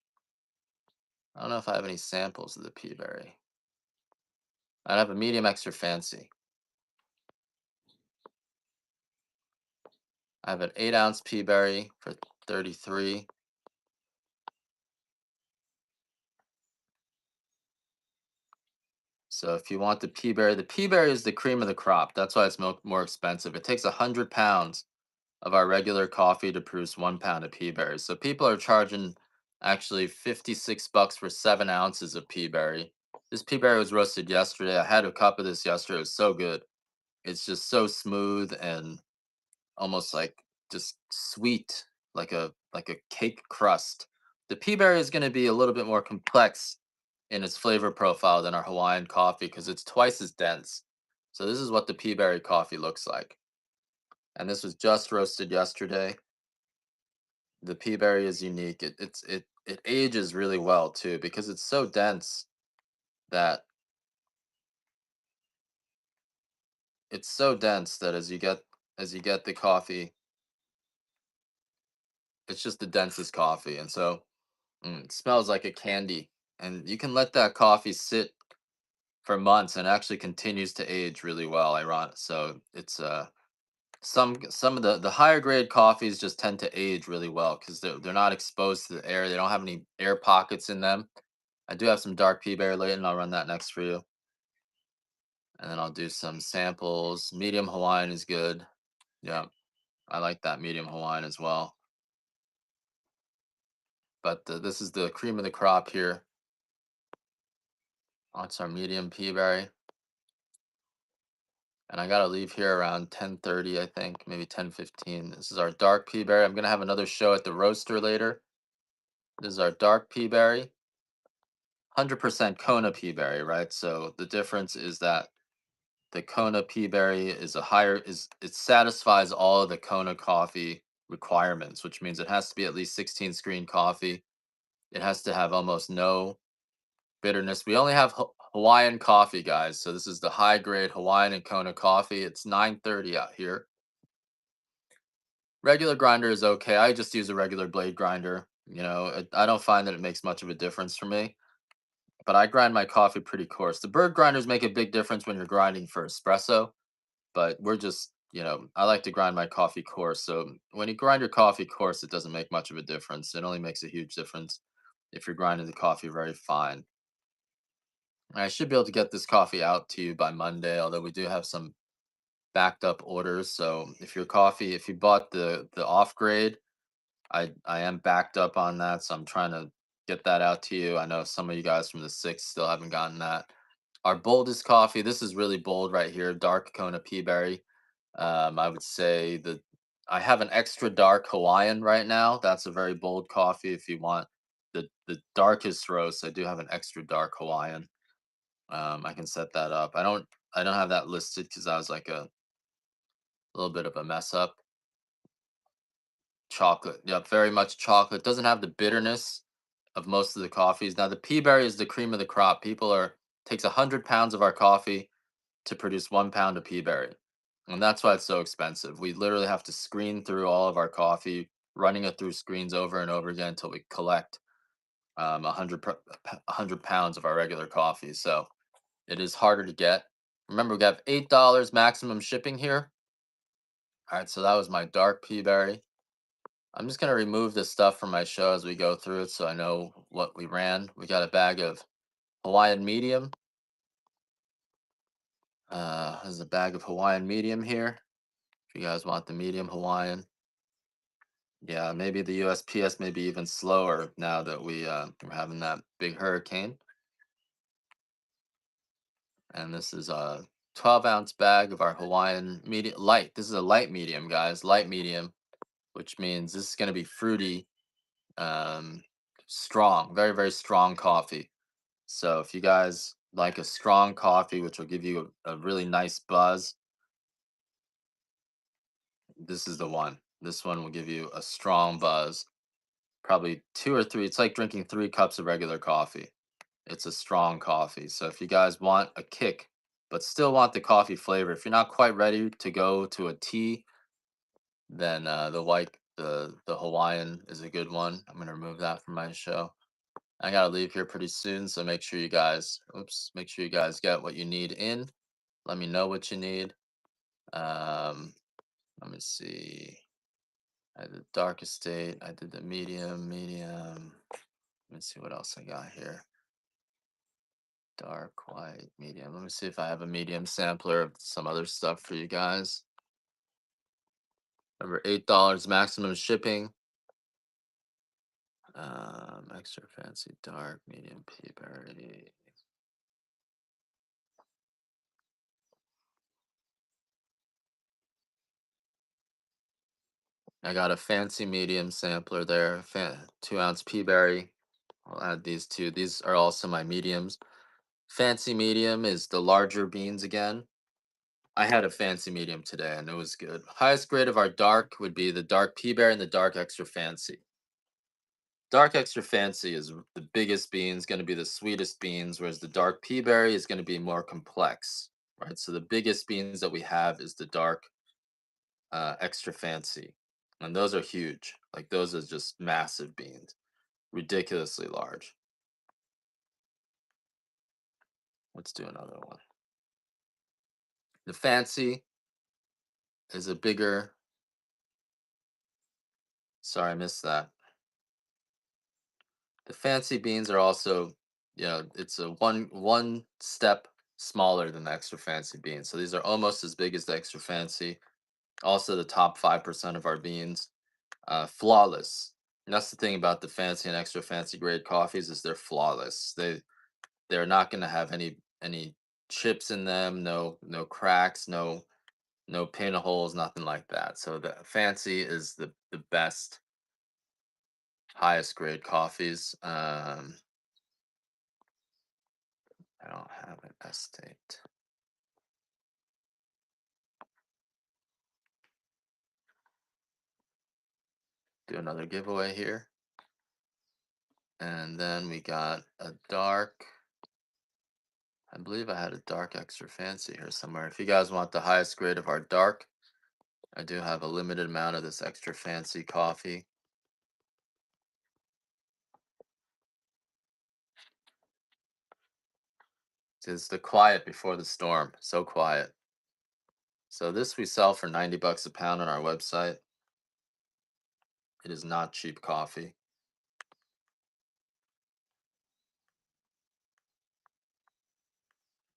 I don't know if I have any samples of the pea berry. I have a medium extra fancy. I have an 8-ounce pea berry for 33. So if you want the pea berry is the cream of the crop. That's why it's more expensive. It takes 100 pounds of our regular coffee to produce 1 pound of pea berries. So people are charging actually 56 bucks for 7 ounces of pea berry. This pea berry was roasted yesterday. I had a cup of this yesterday. It was so good. It's just so smooth and almost like just sweet, like a cake crust. The pea berry is going to be a little bit more complex in its flavor profile than our Hawaiian coffee because it's twice as dense. So this is what the pea berry coffee looks like. And this was just roasted yesterday. The pea berry is unique. It ages really well too because it's so dense that as you get the coffee, it's just the densest coffee, and so it smells like a candy. And you can let that coffee sit for months and actually continues to age really well. Ironic. So it's some of the higher grade coffees just tend to age really well because they're not exposed to the air. They don't have any air pockets in them. I do have some dark pea berry later, and I'll run that next for you. And then I'll do some samples. Medium Hawaiian is good. Yeah, I like that medium Hawaiian as well. But this is the cream of the crop here. That's our medium pea berry. And I gotta leave here around 10:30, I think, maybe 10:15. This is our dark pea berry. I'm gonna have another show at the roaster later. This is our dark pea berry, 100% Kona pea berry, right? So the difference is that the Kona pea berry is a higher is it satisfies all of the Kona coffee requirements, which means it has to be at least 16 screen coffee. It has to have almost no bitterness. We only have Hawaiian coffee, guys. So this is the high grade Hawaiian and Kona coffee. It's 9:30 out here. Regular grinder is okay. I just use a regular blade grinder. I don't find that it makes much of a difference for me, but I grind my coffee pretty coarse. The bird grinders make a big difference when you're grinding for espresso, but I like to grind my coffee coarse. So when you grind your coffee coarse, it doesn't make much of a difference. It only makes a huge difference if you're grinding the coffee very fine. I should be able to get this coffee out to you by Monday, although we do have some backed up orders. So if you bought the off grade, I am backed up on that, so I'm trying to get that out to you. I know some of you guys from the 6th still haven't gotten that. Our boldest coffee, this is really bold right here, dark Kona pea berry. I would say that I have an extra dark Hawaiian right now. That's a very bold coffee. If you want the darkest roast, I do have an extra dark Hawaiian. I can set that up. I don't have that listed because I was like a little bit of a mess up. Chocolate. Yep, very much chocolate. Doesn't have the bitterness of most of the coffees. Now the pea berry is the cream of the crop. People are takes 100 pounds of our coffee to produce 1 pound of pea berry. And that's why it's so expensive. We literally have to screen through all of our coffee, running it through screens over and over again until we collect 100 pounds of our regular coffee. So it is harder to get. Remember, we have $8 maximum shipping here. All right, so that was my dark pea berry. I'm just gonna remove this stuff from my show as we go through it so I know what we ran. We got a bag of Hawaiian medium. There's a bag of Hawaiian medium here. If you guys want the medium Hawaiian. Yeah, maybe the USPS may be even slower now that we're having that big hurricane. And this is a 12-ounce bag of our Hawaiian medium light. This is a light medium, guys. Light medium, which means this is going to be fruity, um, strong, very, very strong coffee. So if you guys like a strong coffee, which will give you a really nice buzz, this is the one. This one will give you a strong buzz. Probably two or three. It's like drinking 3 cups of regular coffee. It's a strong coffee. So if you guys want a kick, but still want the coffee flavor, if you're not quite ready to go to a tea, then the Hawaiian is a good one. I'm gonna remove that from my show. I gotta leave here pretty soon, so make sure you guys get what you need in. Let me know what you need. Um, Let me see. I did the dark estate. I did the medium. Let me see what else I got here. Dark, white, medium. Let me see if I have a medium sampler of some other stuff for you guys. Remember, $8 maximum shipping. Extra fancy dark, medium pea berry. I got a fancy medium sampler there. 2-ounce pea berry. I'll add these two. These are also my mediums. Fancy medium is the larger beans again. I had a fancy medium today and it was good. Highest grade of our dark would be the dark pea berry and the dark extra fancy. Dark extra fancy is the biggest beans, going to be the sweetest beans, whereas the dark pea berry is going to be more complex, right? So the biggest beans that we have is the dark extra fancy, and those are huge. Like those are just massive beans, ridiculously large. Let's do another one. The fancy is a bigger. Sorry, I missed that. The fancy beans are also, it's a one step smaller than the extra fancy beans. So these are almost as big as the extra fancy. Also, the top 5% of our beans, flawless. And that's the thing about the fancy and extra fancy grade coffees is they're flawless. They're not going to have any chips in them, no cracks, no pinholes, nothing like that. So the fancy is the best, highest grade coffees. I don't have an estate. Do another giveaway here. And then we got a dark. I believe I had a dark extra fancy here somewhere. If you guys want the highest grade of our dark, I do have a limited amount of this extra fancy coffee. It's the quiet before the storm. So quiet. So this we sell for 90 bucks a pound on our website. It is not cheap coffee.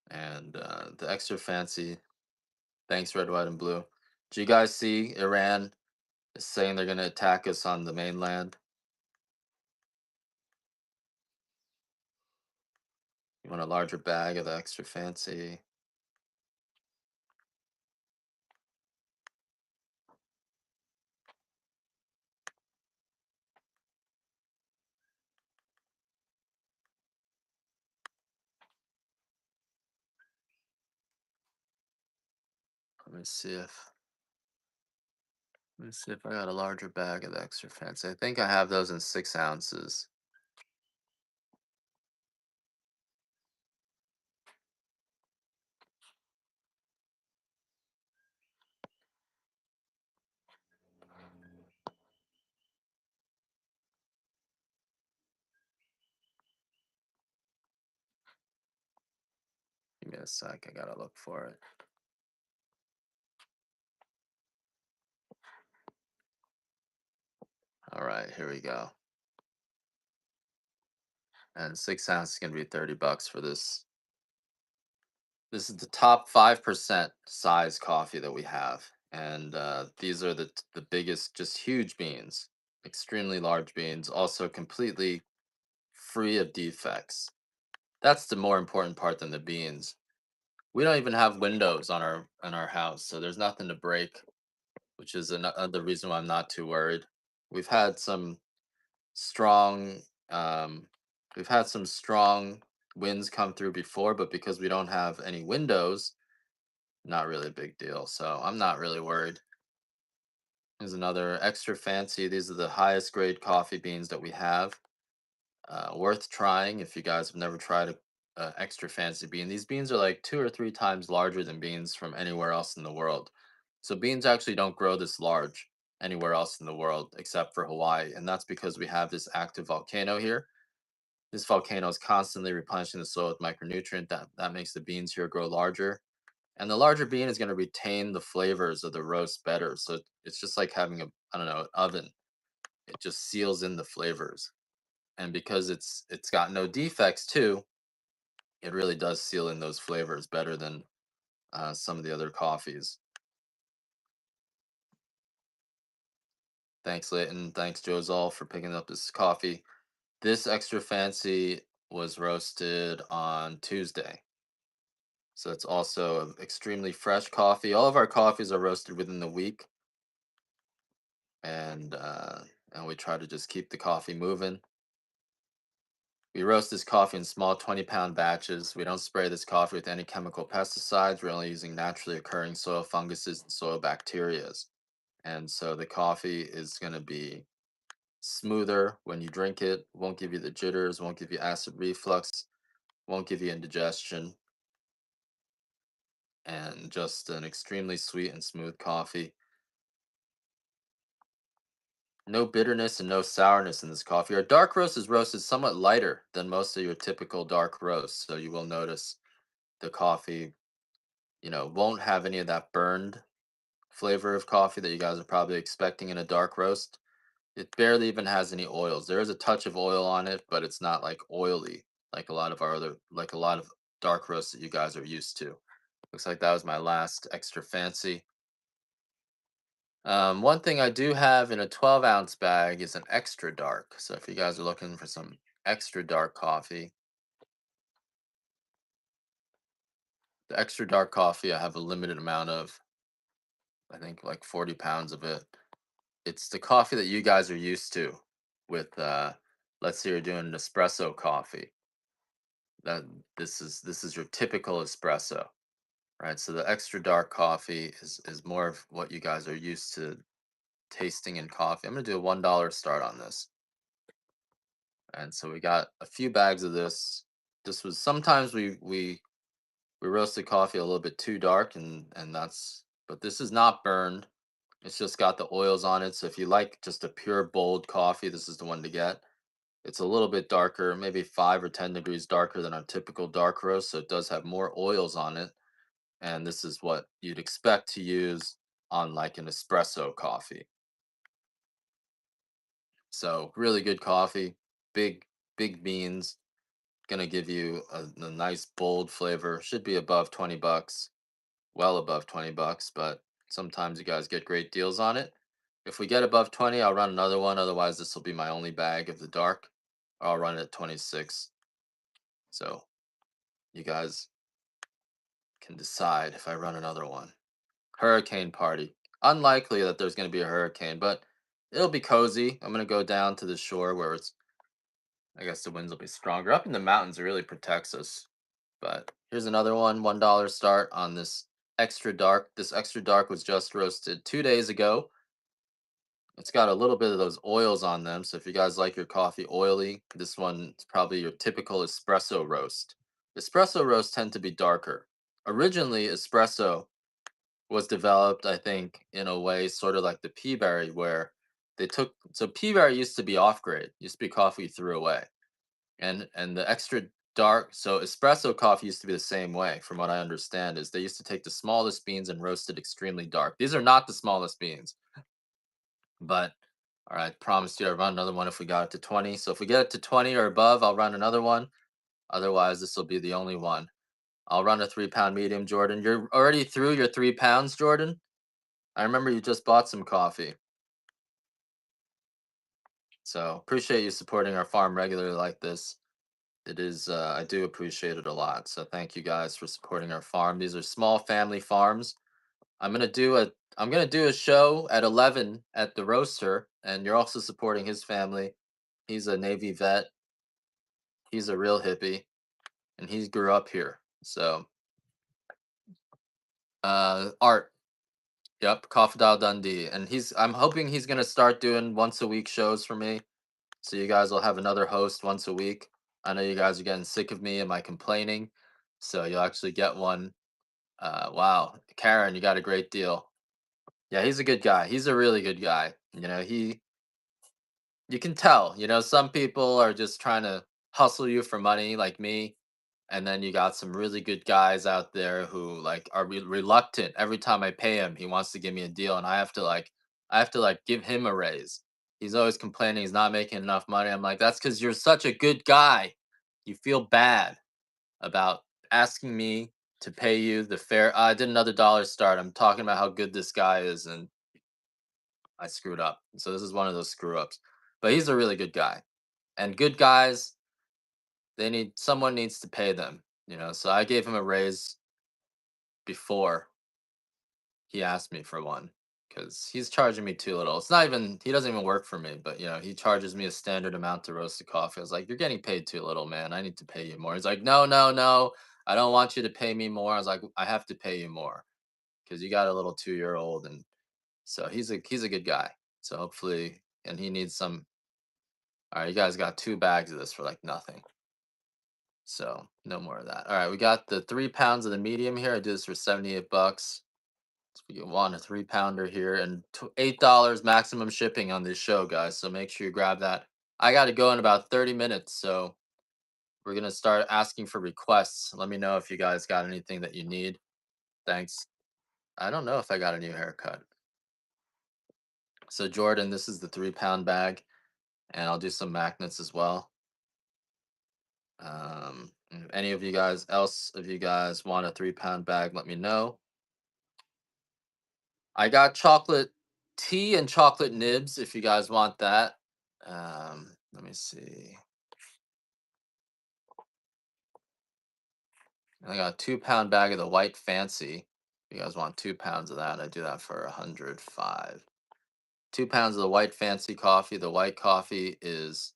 And the extra fancy, thanks red, white, and blue. Do you guys see Iran is saying they're going to attack us on the mainland? You want a larger bag of the extra fancy? Let me see if Let me see if I got a larger bag of the extra fancy. I think I have those in 6 ounces. Give me a sec. I gotta look for it. All right, here we go. And 6 ounces is gonna be $30 for this. This is the top 5% size coffee that we have, and these are the biggest, just huge beans, extremely large beans, also completely free of defects. That's the more important part than the beans. We don't even have windows on our house, so there's nothing to break, which is another reason why I'm not too worried. We've had some strong um, we've had some strong winds come through before, but because we don't have any windows, not really a big deal. So I'm not really worried. Here's another extra fancy. These are the highest grade coffee beans that we have. Worth trying if you guys have never tried a extra fancy bean. These beans are like 2 or 3 times larger than beans from anywhere else in the world. So beans actually don't grow this large anywhere else in the world except for Hawaii, and that's because we have this active volcano here. This volcano is constantly replenishing the soil with micronutrient that makes the beans here grow larger. And the larger bean is going to retain the flavors of the roast better. So it's just like having I don't know, an oven. It just seals in the flavors. And because it's got no defects too, it really does seal in those flavors better than some of the other coffees. Thanks, Leighton. Thanks, Josol, for picking up this coffee. This extra fancy was roasted on Tuesday. So it's also extremely fresh coffee. All of our coffees are roasted within the week, and and we try to just keep the coffee moving. We roast this coffee in small 20-pound batches. We don't spray this coffee with any chemical pesticides. We're only using naturally occurring soil funguses and soil bacterias. And so the coffee is going to be smoother when you drink it, won't give you the jitters, won't give you acid reflux, won't give you indigestion, and just an extremely sweet and smooth coffee. No bitterness and no sourness in this coffee. Our dark roast is roasted somewhat lighter than most of your typical dark roast. So you will notice the coffee, won't have any of that burned flavor of coffee that you guys are probably expecting in a dark roast. It barely even has any oils. There is a touch of oil on it, but it's not like oily like a lot of dark roasts that you guys are used to. Looks like that was my last extra fancy. One thing I do have in a 12-ounce bag is an extra dark. So if you guys are looking for some extra dark coffee, the extra dark coffee I have a limited amount of. I think like 40 pounds of it. It's the coffee that you guys are used to with let's say you're doing an espresso coffee. That this is your typical espresso, right? So the extra dark coffee is more of what you guys are used to tasting in coffee. I'm gonna do a $1 start on this. And so we got a few bags of this. This was sometimes we roast the coffee a little bit too dark, and that's but this is not burned. It's just got the oils on it. So if you like just a pure bold coffee, this is the one to get. It's a little bit darker, maybe 5 or 10 degrees darker than our typical dark roast. So it does have more oils on it. And this is what you'd expect to use on like an espresso coffee. So really good coffee, big, big beans, gonna give you a nice bold flavor. Should be above $20, well above $20, but sometimes you guys get great deals on it. If we get above 20, I'll run another one. Otherwise, this will be my only bag of the dark. I'll run it at 26. So You guys can decide if I run another one. Hurricane party. Unlikely that there's going to be a hurricane, but it'll be cozy. I'm going to go down to the shore where it's, I guess the winds will be stronger. Up in the mountains, it really protects us. But here's another one, $1 start on this extra dark. This extra dark was just roasted 2 days ago. It's got a little bit of those oils on them. So if you guys like your coffee oily, this one is probably your typical espresso roast. Espresso roasts tend to be darker. Originally, espresso was developed, I think, in a way sort of like the pea berry, where they took so pea berry used to be off grade, used to be coffee you threw away, and the extra dark. So espresso coffee used to be the same way, from what I understand, is they used to take the smallest beans and roast it extremely dark. These are not the smallest beans, but all right, promised you I'd run another one if we got it to 20. So if we get it to 20 or above, I'll run another one. Otherwise, this will be the only one. I'll run a 3 pound medium, Jordan. You're already through your 3 pounds, Jordan? I remember you just bought some coffee. So appreciate you supporting our farm regularly like this. It is, I do appreciate it a lot. So thank you guys for supporting our farm. These are small family farms. I'm gonna do a I'm gonna do a show at 11 at the roaster, and you're also supporting his family. He's a Navy vet. He's a real hippie, and he grew up here. So, Art, yep, Coffee Dundee, and I'm hoping he's gonna start doing once a week shows for me. So you guys will have another host once a week. I know you guys are getting sick of me and my complaining, so you'll actually get one. Wow, Karen, you got a great deal. Yeah, he's a good guy. He's a really good guy. You can tell. Some people are just trying to hustle you for money, like me, and then you got some really good guys out there who like are reluctant. Every time I pay him, he wants to give me a deal, and I have to give him a raise. He's always complaining he's not making enough money. I'm like, that's because you're such a good guy. You feel bad about asking me to pay you the fair. I did another dollar start. I'm talking about how good this guy is, and I screwed up. So this is one of those screw ups. But he's a really good guy, and good guys, someone needs to pay them. So I gave him a raise before he asked me for one, because he's charging me too little. It's not even he doesn't even work for me, but he charges me a standard amount to roast the coffee. I was like, "You're getting paid too little, man. I need to pay you more." He's like, "No, no, no. I don't want you to pay me more." I was like, "I have to pay you more because you got a little 2-year old." And so he's a good guy. So hopefully, and he needs some. All right, you guys got 2 bags of this for like nothing. So no more of that. All right, we got the 3 pounds of the medium here. I do this for 78 bucks. So you want a 3 pounder here, and $8 maximum shipping on this show, guys. So make sure you grab that. I got to go in about 30 minutes, so we're gonna start asking for requests. Let me know if you guys got anything that you need. Thanks. I don't know if I got a new haircut. So Jordan, this is the 3 pound bag, and I'll do some magnets as well. If any of you guys if you guys want a 3 pound bag, let me know. I got chocolate tea and chocolate nibs if you guys want that. Let me see. I got a 2 pound bag of the white fancy. If you guys want 2 pounds of that, I do that for 105. 2 pounds of the white fancy coffee. The white coffee is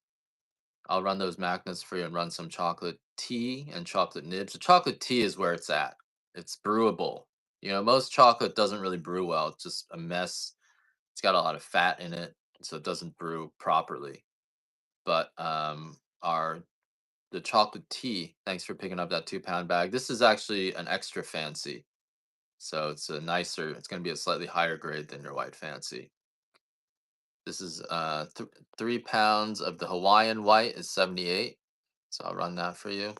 I'll run those magnets for you and run some chocolate tea and chocolate nibs. The chocolate tea is where it's at. It's brewable. Most chocolate doesn't really brew well. It's just a mess. It's got a lot of fat in it, so it doesn't brew properly. But our the chocolate tea. Thanks for picking up that 2 pound bag. This is actually an extra fancy, so it's a nicer. It's going to be a slightly higher grade than your white fancy. This is 3 pounds of the Hawaiian white is 78. So I'll run that for you.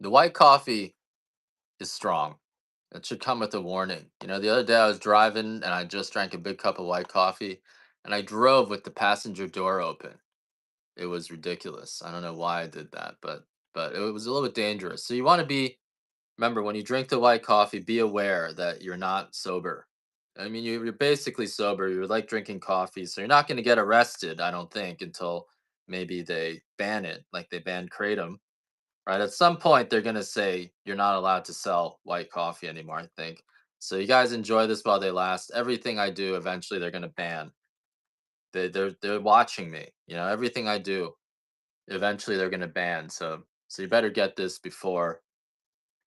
The white coffee is strong. It should come with a warning. The other day I was driving and I just drank a big cup of white coffee, and I drove with the passenger door open. It was ridiculous. I don't know why I did that, but it was a little bit dangerous. So you want to remember, when you drink the white coffee, be aware that you're not sober. I mean, you're basically sober. You're like drinking coffee, so you're not going to get arrested, I don't think, until maybe they ban it, like they banned kratom. right? At some point, they're gonna say you're not allowed to sell white coffee anymore, I think. So you guys enjoy this while they last. Everything I do, eventually they're gonna ban. They're watching me. You know, everything I do, eventually they're gonna ban. So you better get this before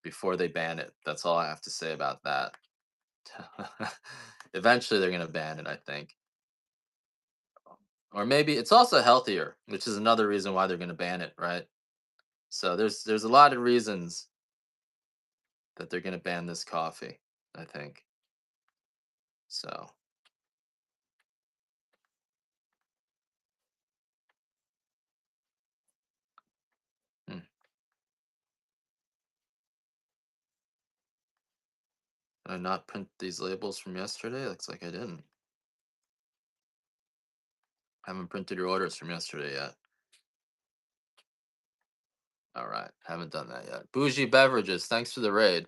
they ban it. That's all I have to say about that. Eventually they're gonna ban it, I think. Or maybe it's also healthier, which is another reason why they're gonna ban it, right? So there's a lot of reasons that they're gonna ban this coffee, I think. So hmm. Did I not print these labels from yesterday? Looks like I didn't. I haven't printed your orders from yesterday yet. All right, haven't done that yet. Bougie Beverages, thanks for the raid.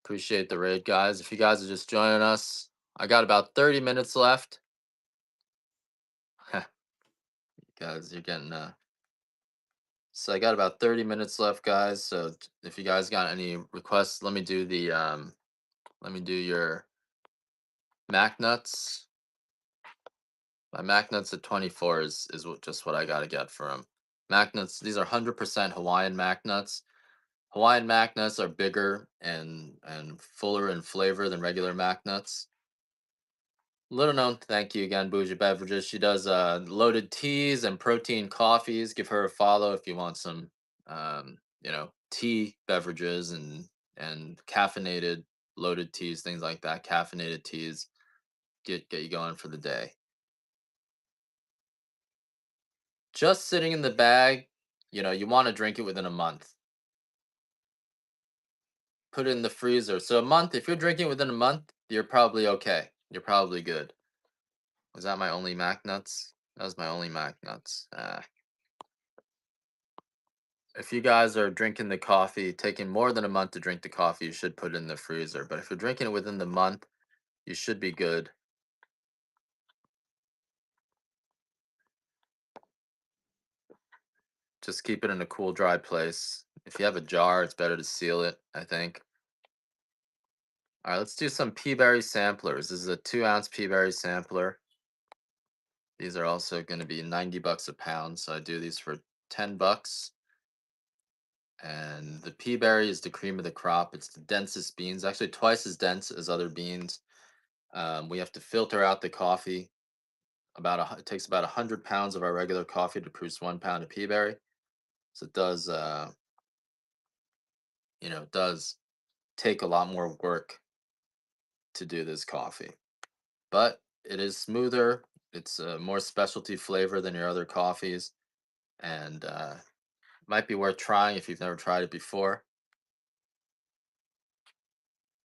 Appreciate the raid, guys. If you guys are just joining us, I got about 30 minutes left. Guys, you're getting so I got about 30 minutes left, guys. So if you guys got any requests, let me do your Mac nuts. My Mac nuts at 24 is just what I gotta get for them. Mac nuts, these are 100% Hawaiian Mac nuts. Hawaiian Mac nuts are bigger and fuller in flavor than regular Mac nuts. Little known, thank you again, Bougie Beverages. She does loaded teas and protein coffees. Give her a follow if you want some, tea beverages and caffeinated loaded teas, things like that. Caffeinated teas get you going for the day. Just sitting in the bag, you want to drink it within a month. Put it in the freezer. So a month, if you're drinking within a month, you're probably okay. You're probably good. Was that my only Mac nuts? That was my only Mac nuts. If you guys are drinking the coffee, taking more than a month to drink the coffee, you should put it in the freezer. But if you're drinking it within the month, you should be good. Just keep it in a cool, dry place. If you have a jar, it's better to seal it, I think. All right, let's do some peaberry samplers. This is a 2-ounce peaberry sampler. These are also going to be 90 bucks a pound, so I do these for 10 bucks. And the peaberry is the cream of the crop. It's the densest beans, actually twice as dense as other beans. We have to filter out the coffee. It takes about 100 pounds of our regular coffee to produce 1 pound of peaberry. So it does take a lot more work to do this coffee. But it is smoother. It's a more specialty flavor than your other coffees, and might be worth trying if you've never tried it before.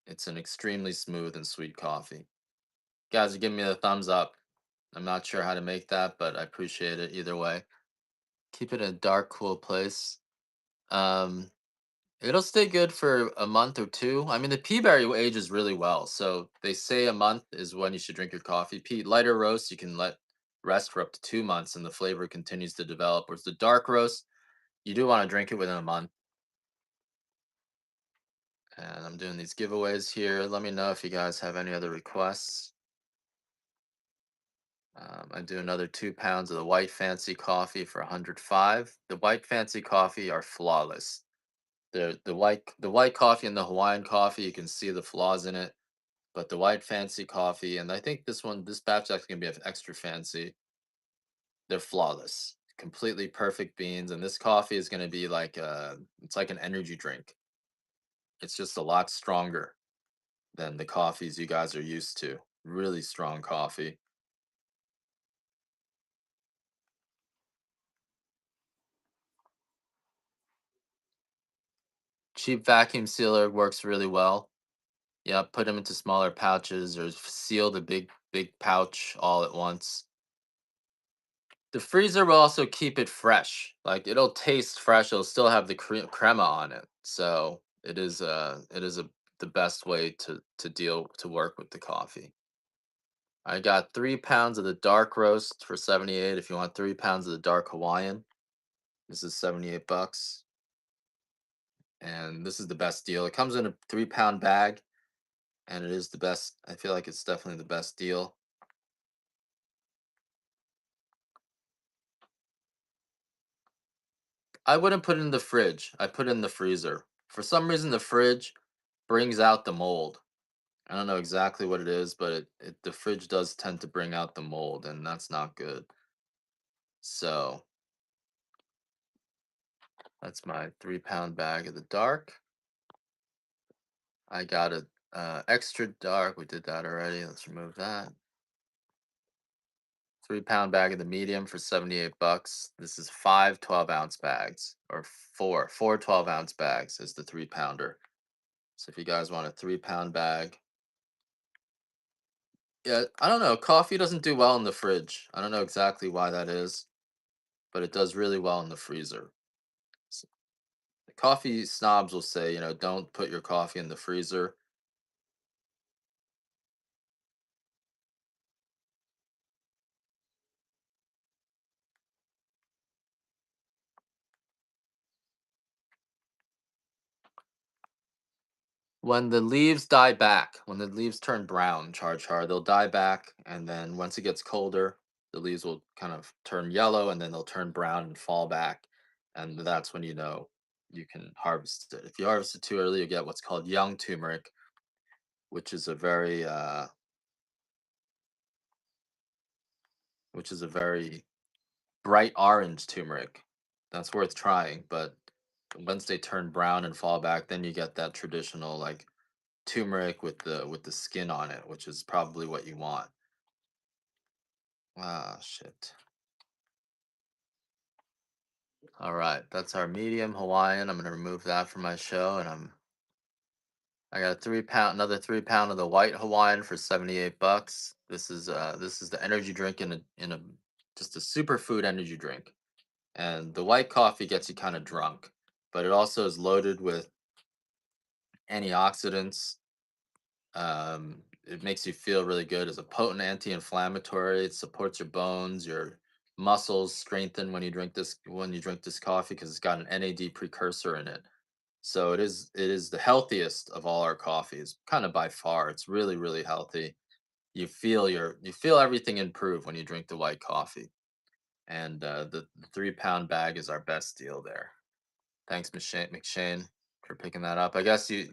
It's an extremely smooth and sweet coffee. Guys are giving me the thumbs up. I'm not sure how to make that, but I appreciate it either way. Keep it in a dark, cool place. Um, It'll stay good for a month or two. I mean, the peaberry ages really well. So they say a month is when you should drink your coffee. Lighter roast, you can let rest for up to 2 months and the flavor continues to develop. Whereas the dark roast, you do want to drink it within a month. And I'm doing these giveaways here. Let me know if you guys have any other requests. I do another 2 pounds of the white fancy coffee for 105. The white fancy coffee are flawless. The white coffee and the Hawaiian coffee, you can see the flaws in it. But the white fancy coffee, and I think this batch is actually gonna be extra fancy. They're flawless, completely perfect beans, and this coffee is gonna be it's like an energy drink. It's just a lot stronger than the coffees you guys are used to. Really strong coffee. Cheap vacuum sealer works really well. Yeah, put them into smaller pouches or seal the big pouch all at once. The freezer will also keep it fresh. Like it'll taste fresh. It'll still have the crema on it. So it is the best way to work with the coffee. I got 3 pounds of the dark roast for 78. If you want 3 pounds of the dark Hawaiian, this is 78 bucks. and this is the best deal. It comes in a 3 pound bag, and it is the best. I feel like it's definitely the best deal. I wouldn't put it in the fridge. I put it in the freezer. For some reason, the fridge brings out the mold. I don't know exactly what it is, but the fridge does tend to bring out the mold, and that's not good. So that's my 3 pound bag of the dark. I got a extra dark. We did that already. Let's remove that. 3 pound bag of the medium for 78 bucks. This is 5 12-ounce bags, or four 12-ounce bags is the 3 pounder. So if you guys want a 3 pound bag, yeah, I don't know. Coffee doesn't do well in the fridge. I don't know exactly why that is, but it does really well in the freezer. S- The coffee snobs will say, don't put your coffee in the freezer. When the leaves die back, when the leaves turn brown, char, they'll die back, and then once it gets colder, the leaves will kind of turn yellow, and then they'll turn brown and fall back, and that's when you know you can harvest it. If you harvest it too early, you get what's called young turmeric, which is a very which is a very bright orange turmeric. That's worth trying, but once they turn brown and fall back, then you get that traditional like turmeric with the skin on it, which is probably what you want. Ah, shit. All right, that's our medium Hawaiian. I'm gonna remove that from my show, and I got a 3 pound, another 3 pound of the white Hawaiian for 78 bucks. This is the energy drink in a just a superfood energy drink, and the white coffee gets you kind of drunk, but it also is loaded with antioxidants. It makes you feel really good as a potent anti-inflammatory. It supports your bones, your muscles strengthen when you drink this coffee because it's got an NAD precursor in it. So it is the healthiest of all our coffees, kind of by far. It's really really healthy. You feel everything improve when you drink the white coffee. And the 3 pound bag is our best deal there. Thanks, McShane, for picking that up. I guess you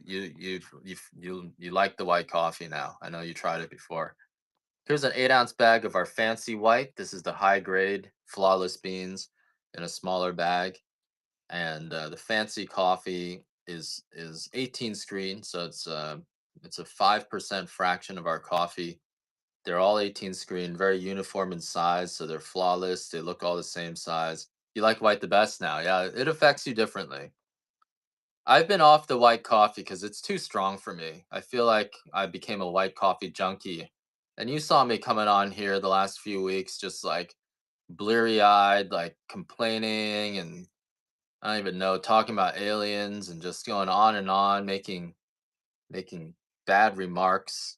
like the white coffee now. I know you tried it before. Here's an 8-ounce bag of our fancy white. This is the high grade flawless beans in a smaller bag, and the fancy coffee is 18 screen, so it's a 5% fraction of our coffee. They're all 18 screen, very uniform in size, so they're flawless. They look all the same size. You like white the best now? Yeah, it affects you differently. I've been off the white coffee because it's too strong for me. I feel like I became a white coffee junkie. And you saw me coming on here the last few weeks, just like bleary eyed, like complaining, and I don't even know, talking about aliens and just going on and on, making bad remarks.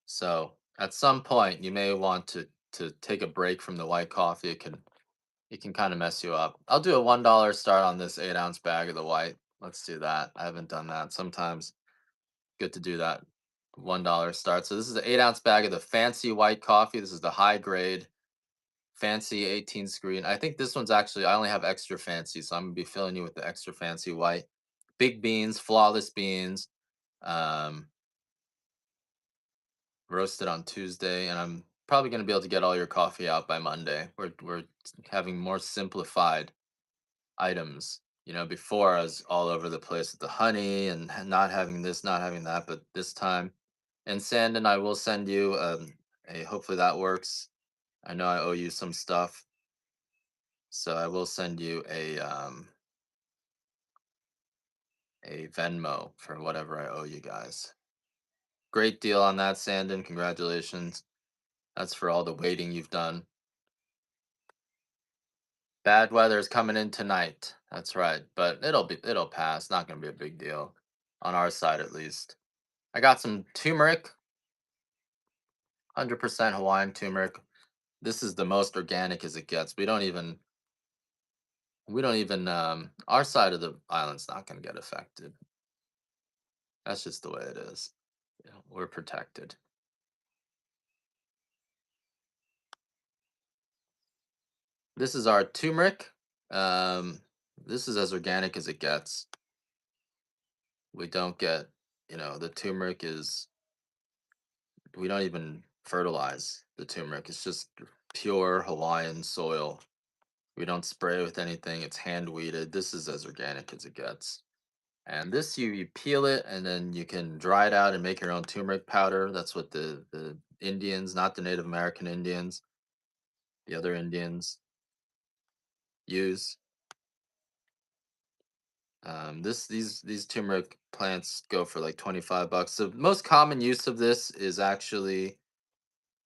So at some point, you may want to take a break from the white coffee. It can kind of mess you up. I'll do a $1 start on this 8-ounce bag of the white. Let's do that. I haven't done that. Sometimes good to do that. $1 start. So this is the 8-ounce bag of the fancy white coffee. This is the high grade fancy 18 screen. I think this one's actually I only have extra fancy, so I'm gonna be filling you with the extra fancy white. Big beans, flawless beans, um, roasted on Tuesday, and I'm probably gonna be able to get all your coffee out by Monday. We're having more simplified items. Before I was all over the place with the honey and not having this, not having that, but this time. And Sandon, I will send you a hopefully that works. I know I owe you some stuff, so I will send you a Venmo for whatever I owe you guys. Great deal on that, Sandon. Congratulations. That's for all the waiting you've done. Bad weather is coming in tonight. That's right, but it'll pass. Not gonna be a big deal on our side at least. I got some turmeric, 100% Hawaiian turmeric. This is the most organic as it gets. We don't even our side of the island's not going to get affected. That's just the way it is. We're protected. This is our turmeric. Um, this is as organic as it gets. We don't get, the turmeric is, we don't even fertilize the turmeric. It's just pure Hawaiian soil. We don't spray with anything. It's hand weeded. This is as organic as it gets. And this you peel it and then you can dry it out and make your own turmeric powder. That's what the Indians, not the Native American Indians, the other Indians use. These turmeric plants go for like 25 bucks. The most common use of this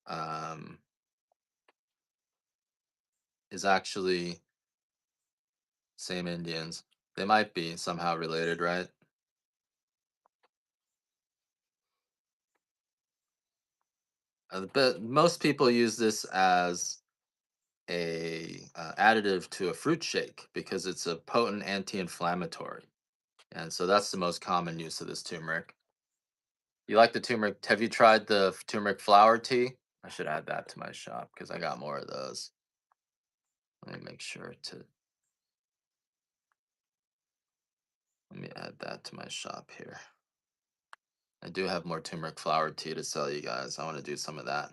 um is actually same Indians. They might be somehow related, right? But most people use this as a additive to a fruit shake because it's a potent anti-inflammatory, and so that's the most common use of this turmeric. You like the turmeric? Have you tried the turmeric flower tea? I should add that to my shop because I got more of those. Let me make sure to let me add that to my shop here. I do have more turmeric flower tea to sell you guys. I want to do some of that.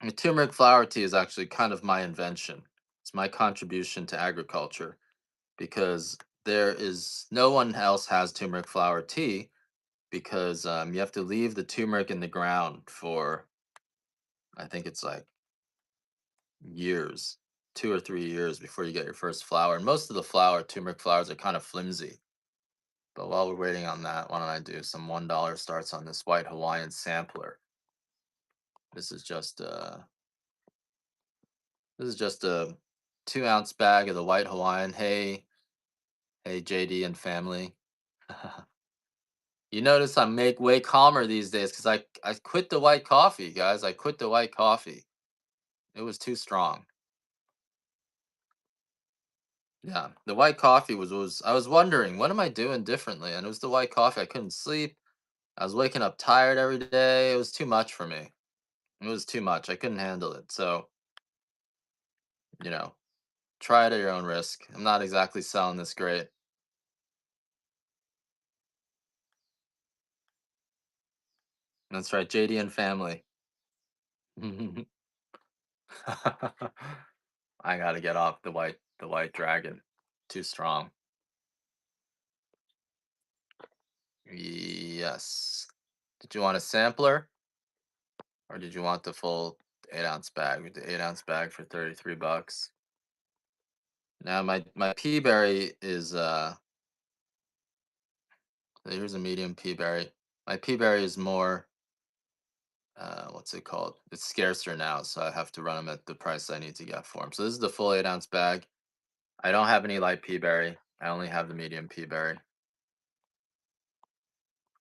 And turmeric flower tea is actually kind of my invention. It's my contribution to agriculture because there is no one else has turmeric flower tea because you have to leave the turmeric in the ground for I think it's like years, 2 or 3 years before you get your first flower. And most of the turmeric flowers are kind of flimsy. But while we're waiting on that, why don't I do some $1 starts on this white Hawaiian sampler? This is just uh this is just a 2 ounce bag of the white Hawaiian. Hey JD and family. You notice I'm make way calmer these days because I quit the white coffee, guys. I quit the white coffee. It was too strong. Yeah, the white coffee was I was wondering, what am I doing differently? And it was the white coffee. I couldn't sleep. I was waking up tired every day. It was too much for me. It was too much. I couldn't handle it. So, you know, try it at your own risk. I'm not exactly selling this great. That's right, JD and family. I gotta get off the white dragon. Too strong. Yes. Did you want a sampler or did you want the full 8 ounce bag? The 8 ounce bag for 33 bucks. Now my pea berry is here's a medium pea berry. My pea berry is more what's it called? It's scarcer now, so I have to run them at the price I need to get for them. So this is the full 8 ounce bag. I don't have any light pea berry. I only have the medium pea berry.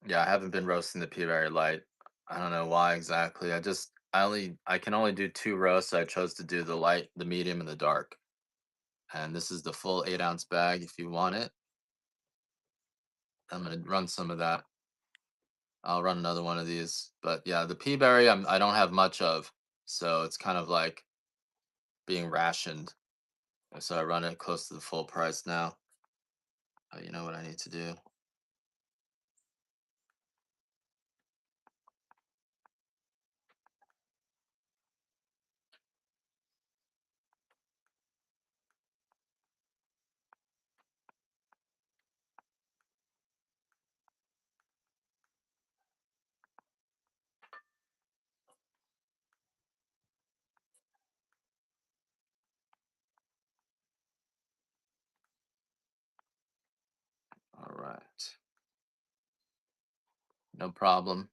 Yeah, I haven't been roasting the pea berry light. I don't know why exactly. I can only do two roasts. So I chose to do the light, the medium, and the dark. And this is the full 8 ounce bag. If you want it, I'm gonna run some of that. I'll run another one of these. But yeah, the pea berry I don't have much of, so it's kind of like being rationed. So I run it close to the full price now. You know what I need to do? All right, no problem.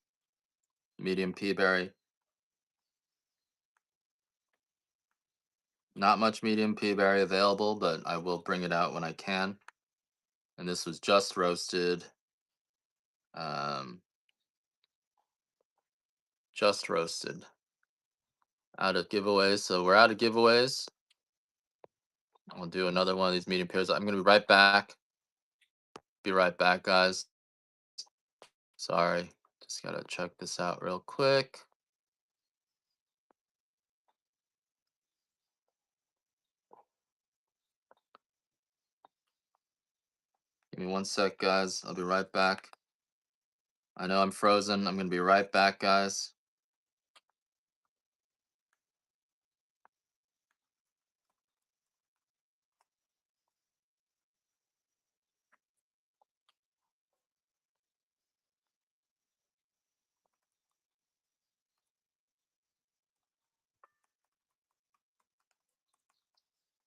Medium pea berry. Not much medium pea berry available, but I will bring it out when I can. And this was just roasted. Um, just roasted. Out of giveaways. So we're out of giveaways. I'll do another one of these medium pears. I'm gonna be right back. Be right back, guys. Sorry, just gotta check this out real quick. Give me one sec, guys. I'll be right back. I know I'm frozen. I'm gonna be right back, guys.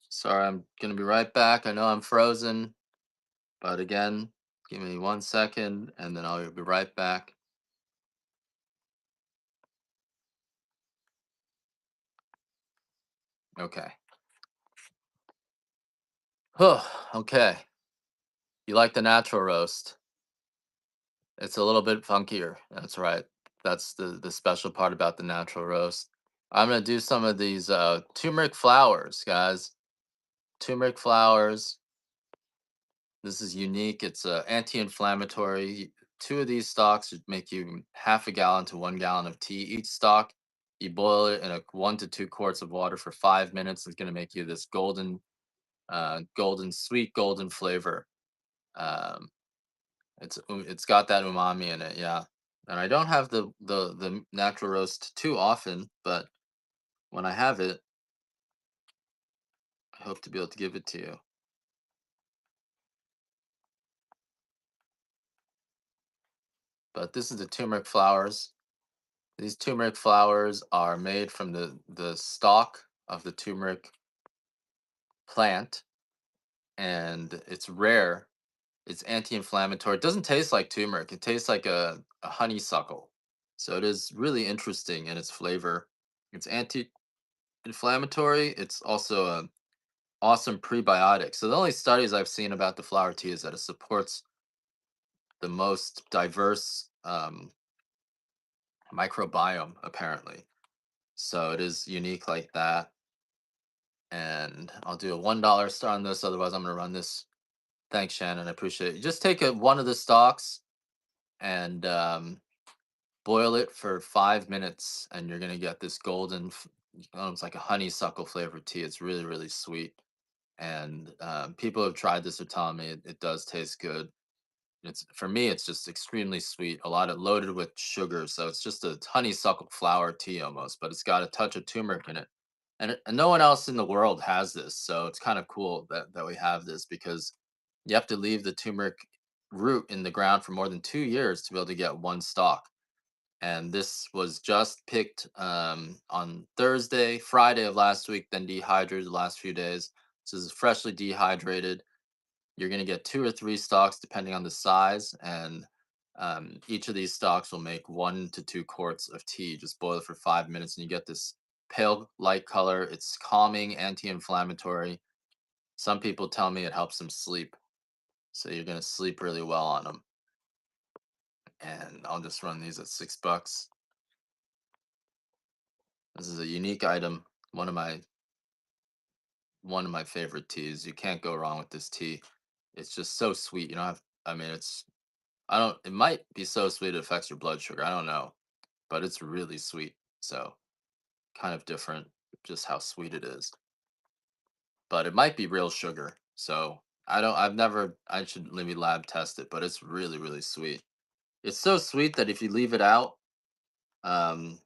Sorry, I'm gonna be right back. I know I'm frozen, but again, give me one second and then I'll be right back. Okay. Okay. You like the natural roast? It's a little bit funkier. That's right. That's the special part about the natural roast. I'm gonna do some of these turmeric flowers, guys. Turmeric flowers. This is unique. It's anti-inflammatory. Two of these stalks would make you half a gallon to 1 gallon of tea. Each stalk, you boil it in a 1 to 2 quarts of water for 5 minutes. It's gonna make you this golden sweet golden flavor. Um, it's got that umami in it, yeah. And I don't have the natural roast too often, but when I have it, I hope to be able to give it to you. But this is the turmeric flowers. These turmeric flowers are made from the stalk of the turmeric plant, and it's rare. It's anti-inflammatory. It doesn't taste like turmeric. It tastes like a honeysuckle. So it is really interesting in its flavor. It's anti-inflammatory. It's also a awesome prebiotic. So the only studies I've seen about the flower tea is that it supports the most diverse microbiome, apparently. So it is unique like that. And I'll do a $1 star on this. Otherwise, I'm gonna run this. Thanks, Shannon. I appreciate it. You just take one of the stalks and boil it for 5 minutes, and you're gonna get this golden. It's like a honeysuckle flavored tea. It's really really sweet. And people who have tried this are telling me it does taste good. It's for me, it's just extremely sweet. A lot of loaded with sugar, so it's just a honeysuckle flower tea almost, but it's got a touch of turmeric in it. And no one else in the world has this, so it's kind of cool that we have this because you have to leave the turmeric root in the ground for more than 2 years to be able to get one stalk. And this was just picked on Thursday, Friday of last week, then dehydrated the last few days. So this is freshly dehydrated. You're going to get 2 or 3 stalks depending on the size, and each of these stalks will make 1 to 2 quarts of tea. Just boil it for 5 minutes, and you get this pale light color. It's calming, anti-inflammatory. Some people tell me it helps them sleep, so you're going to sleep really well on them. And I'll just run these at $6. This is a unique item. One of my favorite teas. You can't go wrong with this tea. It's just so sweet. You don't have. I mean, it's I don't it might be so sweet it affects your blood sugar. I don't know, but it's really sweet. So, kind of different just how sweet it is. But it might be real sugar. So, I should maybe lab test it, but it's really really sweet. It's so sweet that if you leave it out, um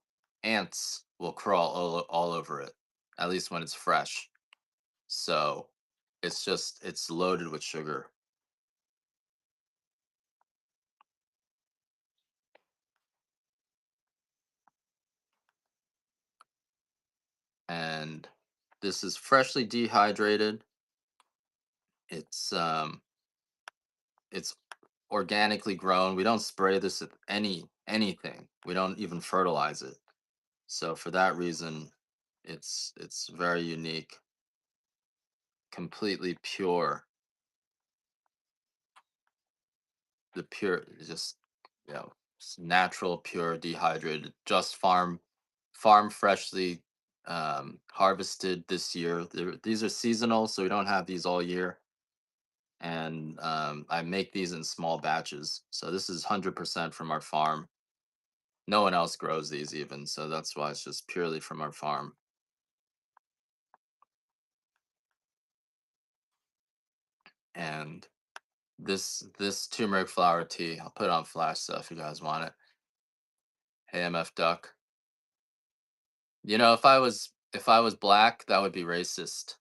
ants will crawl all over it. At least when it's fresh. So, it's loaded with sugar. And this is freshly dehydrated. It's it's organically grown. We don't spray this with anything. We don't even fertilize it. So for that reason, it's very unique, completely pure. The pure, just natural, pure, dehydrated, just farm freshly. harvested this year. These are seasonal, so we don't have these all year. And I make these in small batches. So this is 100% from our farm. No one else grows these even, so that's why it's just purely from our farm. And this turmeric flower tea, I'll put it on flash so if you guys want it. Hey MF Duck. You know, if I was black, that would be racist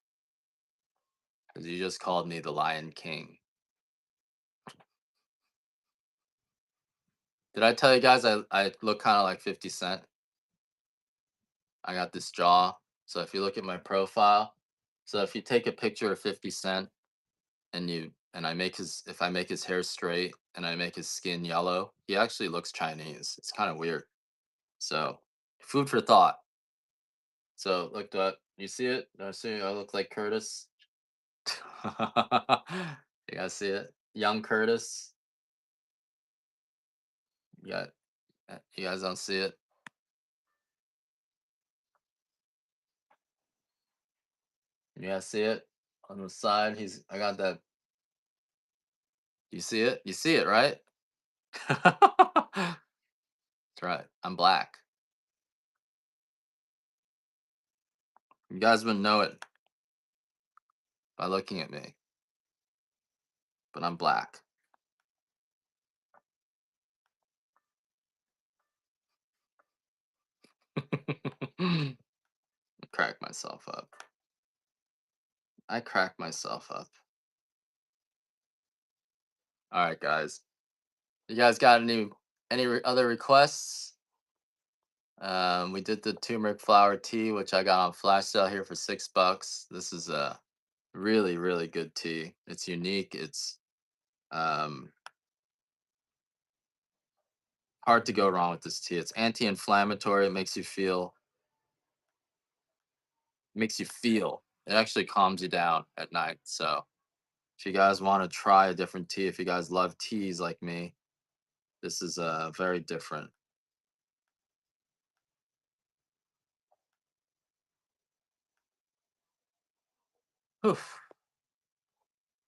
because you just called me the Lion King. Did I tell you guys I look kind of like 50 Cent? I got this jaw. So if you look at my profile, so if you take a picture of 50 Cent and I make his if I make his hair straight and I make his skin yellow, he actually looks Chinese. It's kind of weird. So food for thought. So look that you see it? Do I see I look like Curtis? You guys see it? Young Curtis. You got you guys don't see it? You guys see it? On the side, I got that. You see it? You see it, right? That's right. I'm black. You guys wouldn't know it by looking at me, but I'm black. Crack myself up. I crack myself up. All right, guys. You guys got other requests? We did the turmeric flower tea, which I got on flash sale here for $6. This is a really, really good tea. It's unique. It's um, hard to go wrong with this tea. It's anti-inflammatory. It makes you feel. It actually calms you down at night. So if you guys want to try a different tea, if you guys love teas like me, this is very different. Oof.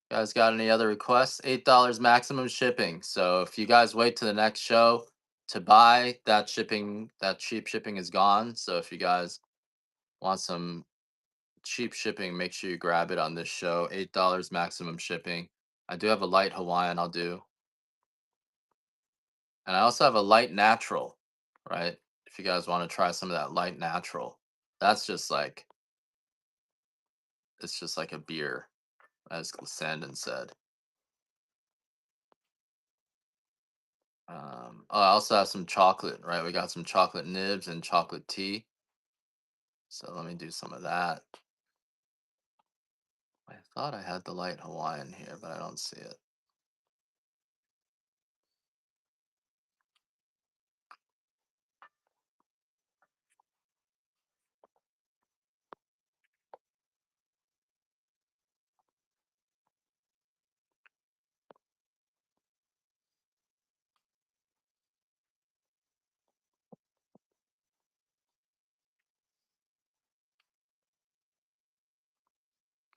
Guys got any other requests? $8 maximum shipping. So if you guys wait to the next show to buy, that cheap shipping is gone. So if you guys want some cheap shipping, make sure you grab it on this show. $8 maximum shipping. I do have a light Hawaiian I'll do. And I also have a light natural, right? If you guys want to try some of that light natural. That's just like it's just like a beer, as Sandon said. Oh, I also have some chocolate, right? We got some chocolate nibs and chocolate tea. So let me do some of that. I thought I had the light Hawaiian here, but I don't see it.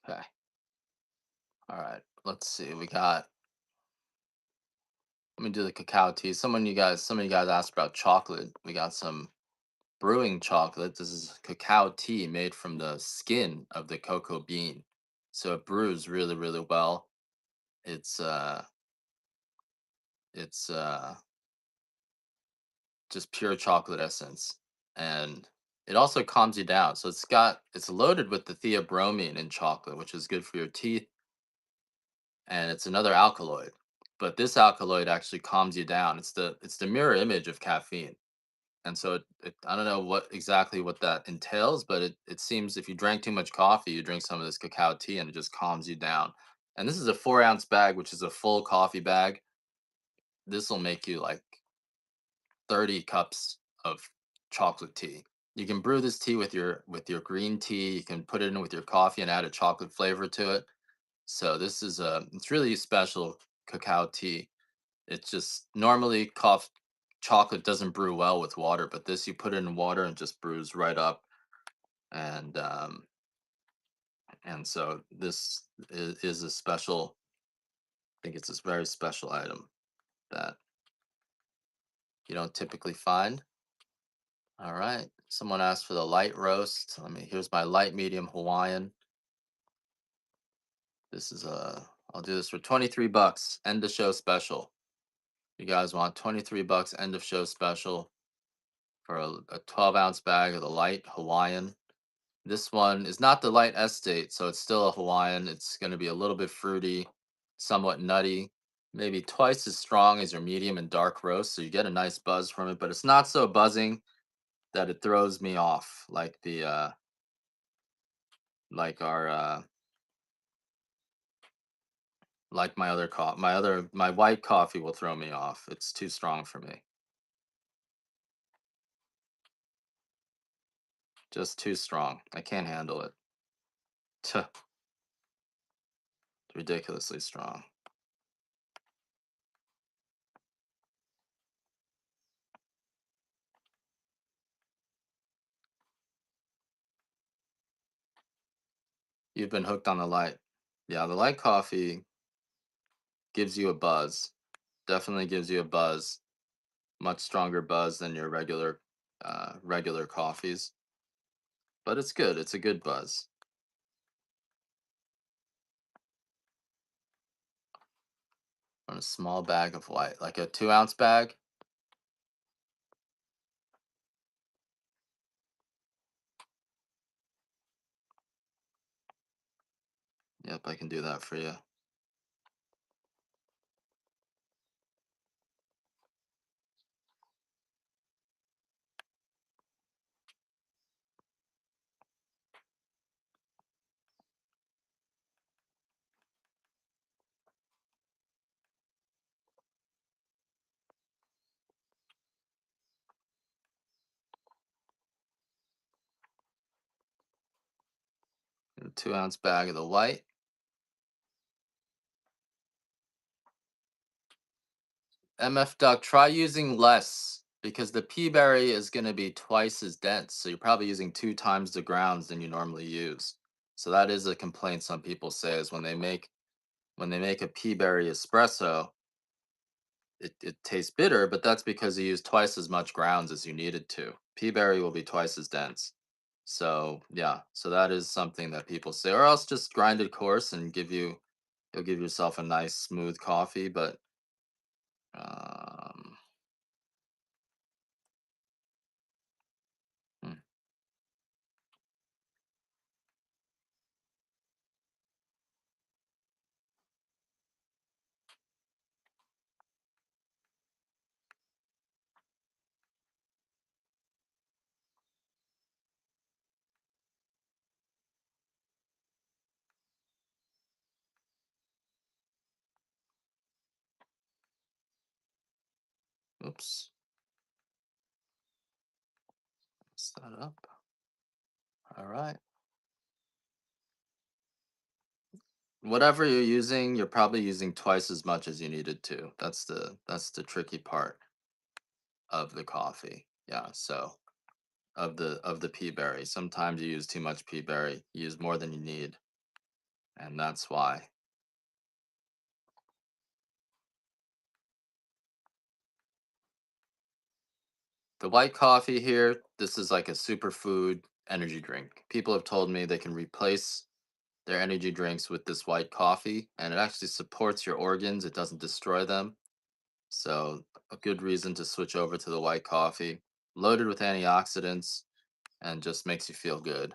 Okay. All right. Let's see. Let me do the cacao tea. Some of you guys asked about chocolate. We got some brewing chocolate. This is cacao tea made from the skin of the cocoa bean. So it brews really, really well. It's uh it's just pure chocolate essence. And it also calms you down. So it's loaded with the theobromine in chocolate, which is good for your teeth, and it's another alkaloid. But this alkaloid actually calms you down. It's the mirror image of caffeine. And so I don't know what that entails, but it seems if you drank too much coffee, you drink some of this cacao tea and it just calms you down. And this is a 4-ounce bag, which is a full coffee bag. This will make you like 30 cups of chocolate tea. You can brew this tea with your green tea. You can put it in with your coffee and add a chocolate flavor to it. So it's really special cacao tea. It's just normally chocolate doesn't brew well with water, but this you put it in water and just brews right up. and and so this is a special. I think it's this very special item that you don't typically find. All right. Someone asked for the light roast. Here's my light medium Hawaiian. This is I'll do this for 23 bucks. End of show special. You guys want 23 bucks end of show special for a 12-ounce bag of the light Hawaiian. This one is not the light estate, so it's still a Hawaiian. It's going to be a little bit fruity, somewhat nutty, maybe twice as strong as your medium and dark roast, so you get a nice buzz from it, but it's not so buzzing that it throws me off like the like our like my other my white coffee will throw me off. It's too strong for me. Just too strong. I can't handle it. Tuh, ridiculously strong. You've been hooked on the light. Yeah, the light coffee gives you a buzz. Definitely gives you a buzz. Much stronger buzz than your regular coffees. But it's good. It's a good buzz. On a small bag of white, like a 2-ounce bag. Yep, I can do that for you. A 2-ounce bag of the white. MF Duck, try using less because the pea berry is going to be twice as dense. So you're probably using 2 times the grounds than you normally use. So that is a complaint some people say is when they make a pea berry espresso, it tastes bitter, but that's because you use twice as much grounds as you needed to. Pea berry will be twice as dense. So yeah, so that is something that people say, or else just grind it coarse and you'll give yourself a nice smooth coffee. But um, hmm, oops, mess that up. All right, whatever you're using, you're probably using twice as much as you needed to. That's the tricky part of the coffee. Yeah, so of the pea berry. Sometimes you use too much pea berry, you use more than you need, and that's why. The white coffee here, this is like a superfood energy drink. People have told me they can replace their energy drinks with this white coffee, and it actually supports your organs. It doesn't destroy them. So, a good reason to switch over to the white coffee. Loaded with antioxidants and just makes you feel good.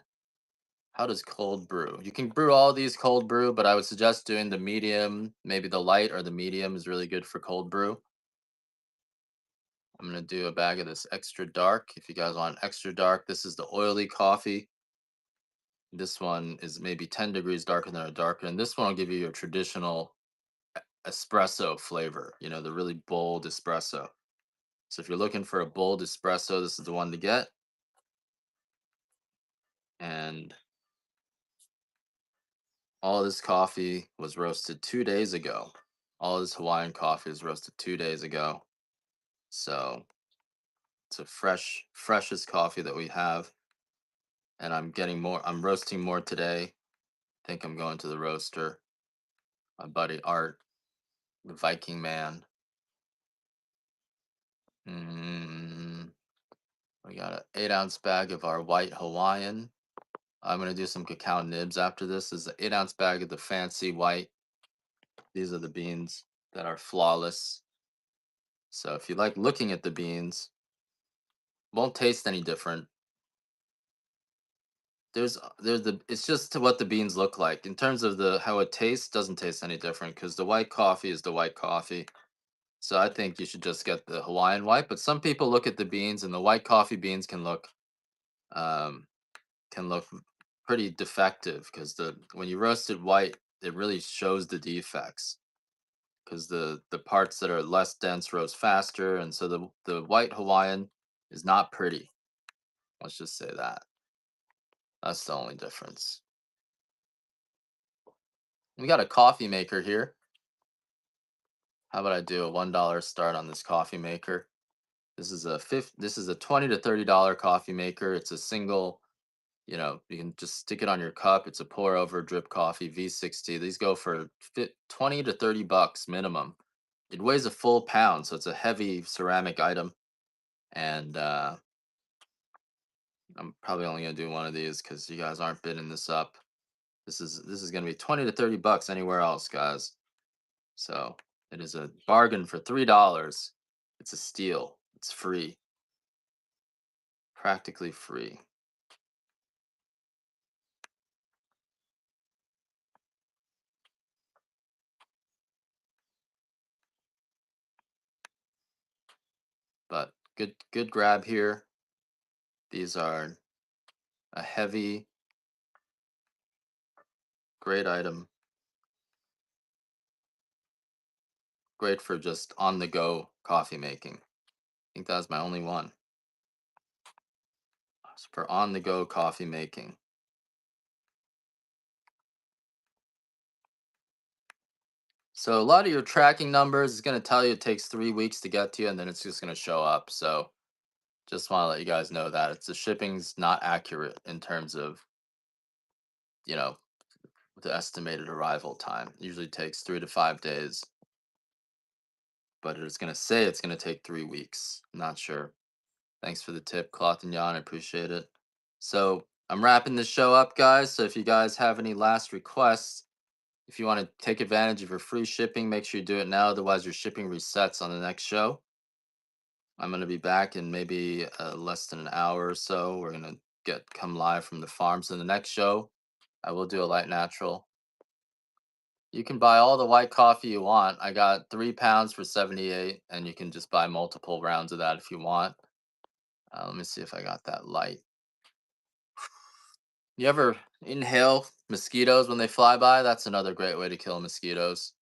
How does cold brew? You can brew all these cold brew, but I would suggest doing the medium. Maybe the light or the medium is really good for cold brew. I'm gonna do a bag of this extra dark. If you guys want extra dark, this is the oily coffee. This one is maybe 10 degrees darker than a darker, and this one will give you your traditional espresso flavor, the really bold espresso. So if you're looking for a bold espresso, this is the one to get. And all this coffee was roasted 2 days ago. All this Hawaiian coffee was roasted 2 days ago. So it's a freshest coffee that we have. and I'm getting more. I'm roasting more today. Think I'm going to the roaster. My buddy Art, the Viking man. Mm, we got an 8 ounce bag of our white Hawaiian. I'm gonna do some cacao nibs after this. This is an 8 ounce bag of the fancy white. These are the beans that are flawless. So if you like looking at the beans, won't taste any different. There's the it's just to what the beans look like. In terms of the how it tastes, doesn't taste any different because the white coffee is the white coffee. So I think you should just get the Hawaiian white. But some people look at the beans and the white coffee beans um can look pretty defective because the when you roast it white, it really shows the defects because the parts that are less dense roast faster, and so the white Hawaiian is not pretty. Let's just say that. That's the only difference. We got a coffee maker here. How about I do a $1 start on this coffee maker? This is a $20 to $30 coffee maker. It's a single, you can just stick it on your cup. It's a pour over drip coffee V60. These go for 20 to 30 bucks minimum. It weighs a full pound, so it's a heavy ceramic item. And I'm probably only gonna do one of these because you guys aren't bidding this up. This is gonna be 20 to 30 bucks anywhere else, guys. So it is a bargain for $3. It's a steal. It's free, practically free. But good grab here. These are a heavy, great item. Great for just on the go coffee making. I think that was my only one. It's for on the go coffee making. So a lot of your tracking numbers is going to tell you it takes 3 weeks to get to you, and then it's just going to show up. So just want to let you guys know that the shipping's not accurate in terms of you know the estimated arrival time. It usually takes 3 to 5 days, but it's going to say it's going to take 3 weeks. Not sure. Thanks for the tip, Cloth and Yarn. I appreciate it. So I'm wrapping this show up, guys. So if you guys have any last requests, if you want to take advantage of your free shipping, make sure you do it now. Otherwise, your shipping resets on the next show. I'm going to be back in maybe less than an hour or so. We're going to come live from the farm. So the next show, I will do a light natural. You can buy all the white coffee you want. I got 3 pounds for 78, and you can just buy multiple rounds of that if you want. Let me see if I got that light. You ever inhale mosquitoes when they fly by? That's another great way to kill mosquitoes.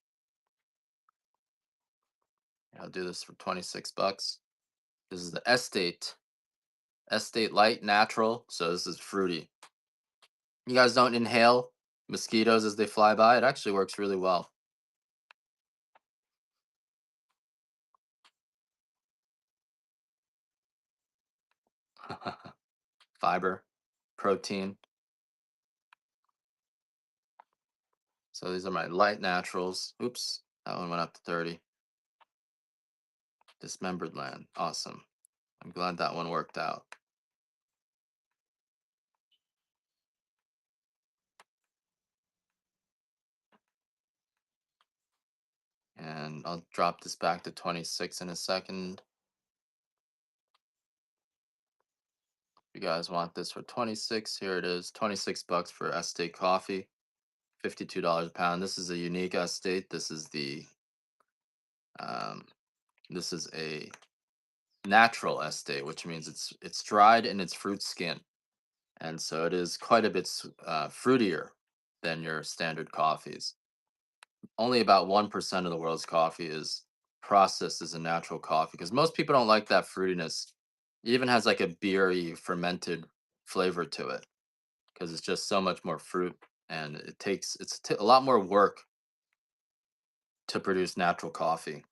I'll do this for 26 bucks. This is the Estate Light Natural. So this is fruity. You guys don't inhale mosquitoes as they fly by. It actually works really well. Fiber, protein. So these are my light naturals. Oops, that one went up to 30. Dismembered land. Awesome. I'm glad that one worked out. And I'll drop this back to 26 in a second. If you guys want this for 26, here it is. 26 bucks for Estate coffee. $52 a pound. This is a unique Estate. Um, this is a natural Estate, which means it's dried in its fruit skin, and so it is quite a bit fruitier than your standard coffees. Only about 1% of the world's coffee is processed as a natural coffee because most people don't like that fruitiness. It even has like a beery fermented flavor to it because it's just so much more fruit, and a lot more work to produce natural coffee.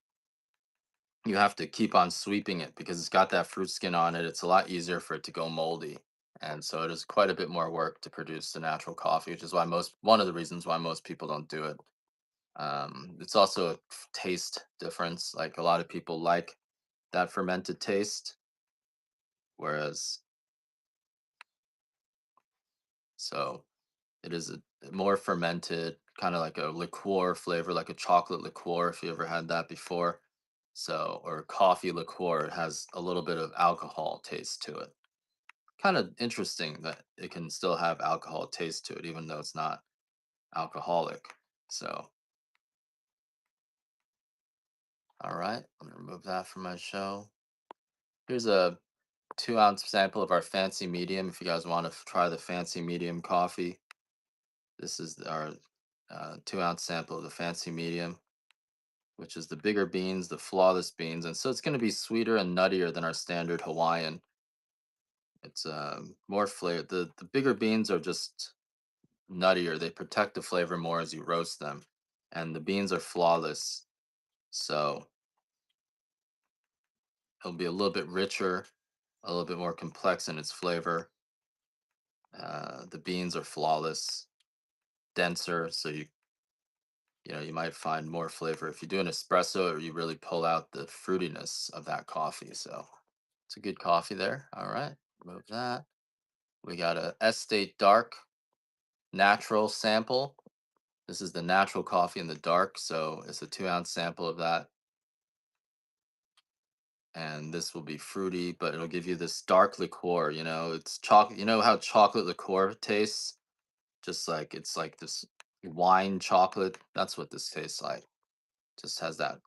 You have to keep on sweeping it because it's got that fruit skin on it. It's a lot easier for it to go moldy. and so it is quite a bit more work to produce the natural coffee, which is why most one of the reasons why most people don't do it. It's also a taste difference. Like a lot of people like that fermented taste, whereas so it is a more fermented, kind of like a liqueur flavor, like a chocolate liqueur, if you ever had that before. So, or coffee liqueur, it has a little bit of alcohol taste to it. Kind of interesting that it can still have alcohol taste to it, even though it's not alcoholic. So, all right, let me remove that from my show. Here's a 2 ounce sample of our fancy medium. If you guys want to try the fancy medium coffee, this is our 2 ounce sample of the fancy medium, which is the bigger beans, the flawless beans. And so it's going to be sweeter and nuttier than our standard Hawaiian. It's more flavor. The bigger beans are just nuttier. They protect the flavor more as you roast them. And the beans are flawless. So it'll be a little bit richer, a little bit more complex in its flavor. The beans are flawless, denser, so you might find more flavor if you do an espresso, or you really pull out the fruitiness of that coffee. So it's a good coffee there. All right, remove that. We got a estate dark natural sample. This is the natural coffee in the dark, so it's a 2 ounce sample of that. And this will be fruity, but it'll give you this dark liqueur. It's chocolate. You know how chocolate liqueur tastes? Just like it's like this wine chocolate. That's what this tastes like. Just has that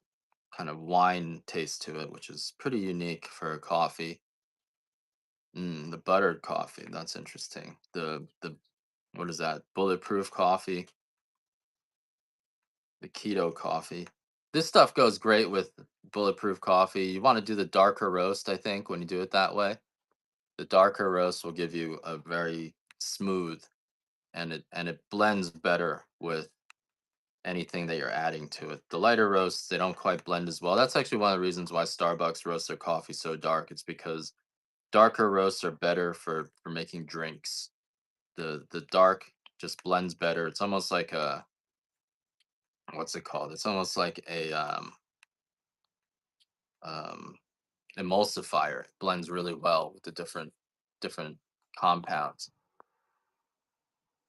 kind of wine taste to it, which is pretty unique for a coffee. The buttered coffee. That's interesting. The what is that? Bulletproof coffee, the keto coffee. This stuff goes great with bulletproof coffee. You want to do the darker roast, I think, when you do it that way. The darker roast will give you a very smooth, and it blends better with anything that you're adding to it. The lighter roasts, they don't quite blend as well. That's actually one of the reasons why Starbucks roasts their coffee so dark. It's because darker roasts are better for making drinks. The dark just blends better. It's almost like a, what's it called? It's almost like a um emulsifier. It blends really well with the different compounds.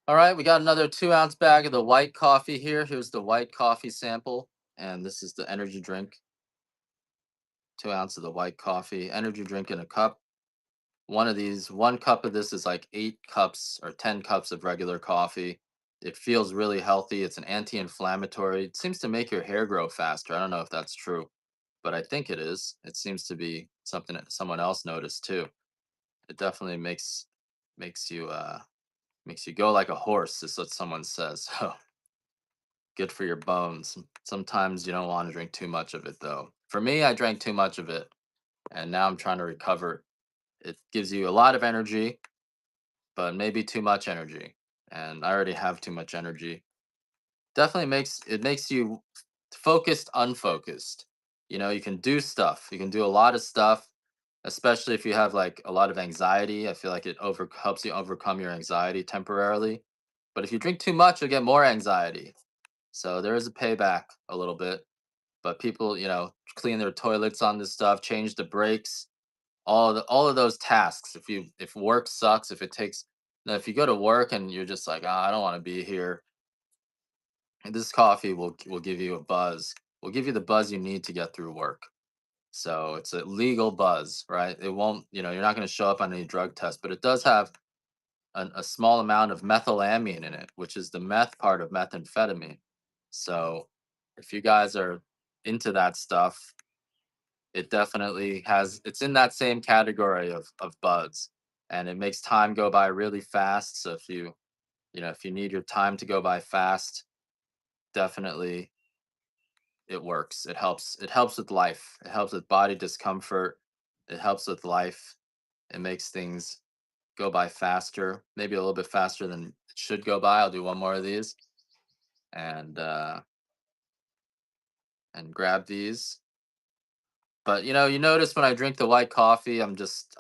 All right, we got another 2 ounce bag of the white coffee here. Here's the white coffee sample, and this is the energy drink. 2 ounces of the white coffee, energy drink in a cup. One cup of this is like 8 cups or 10 cups of regular coffee. It feels really healthy. It's an anti-inflammatory. It seems to make your hair grow faster. I don't know if that's true, but I think it is. It seems to be something that someone else noticed too. It definitely makes you makes you go like a horse, is what someone says. So good for your bones. Sometimes you don't want to drink too much of it though. For me, I drank too much of it, and now I'm trying to recover. It gives you a lot of energy, but maybe too much energy. And I already have too much energy. Definitely makes you focused, unfocused. You can do stuff. You can do a lot of stuff, especially if you have like a lot of anxiety. I feel like it over helps you overcome your anxiety temporarily. But if you drink too much, you'll get more anxiety. So there is a payback a little bit. But people, clean their toilets on this stuff, change the brakes, all of those tasks. If work sucks, if it takes now, if you go to work and you're just like, I don't want to be here, this coffee will give you a buzz. Will give you the buzz you need to get through work. So it's a legal buzz, right? It won't, you're not going to show up on any drug test, but it does have a small amount of methylamine in it, which is the meth part of methamphetamine. So if you guys are into that stuff, it definitely it's in that same category of buzz, and it makes time go by really fast. So if you need your time to go by fast, definitely it works. It helps with life. It helps with body discomfort. It helps with life. It makes things go by faster, maybe a little bit faster than it should go by. I'll do one more of these, and and grab these. But you notice when I drink the white coffee, I'm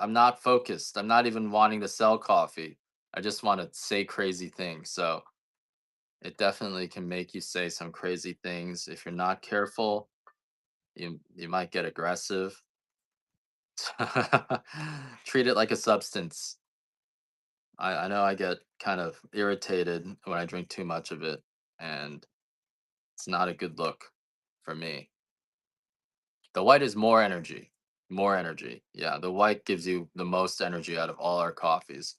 not focused. I'm not even wanting to sell coffee. I just want to say crazy things. So it definitely can make you say some crazy things. If you're not careful, you might get aggressive. Treat it like a substance. I know I get kind of irritated when I drink too much of it, and it's not a good look for me. The white is more energy. More energy. Yeah, the white gives you the most energy out of all our coffees.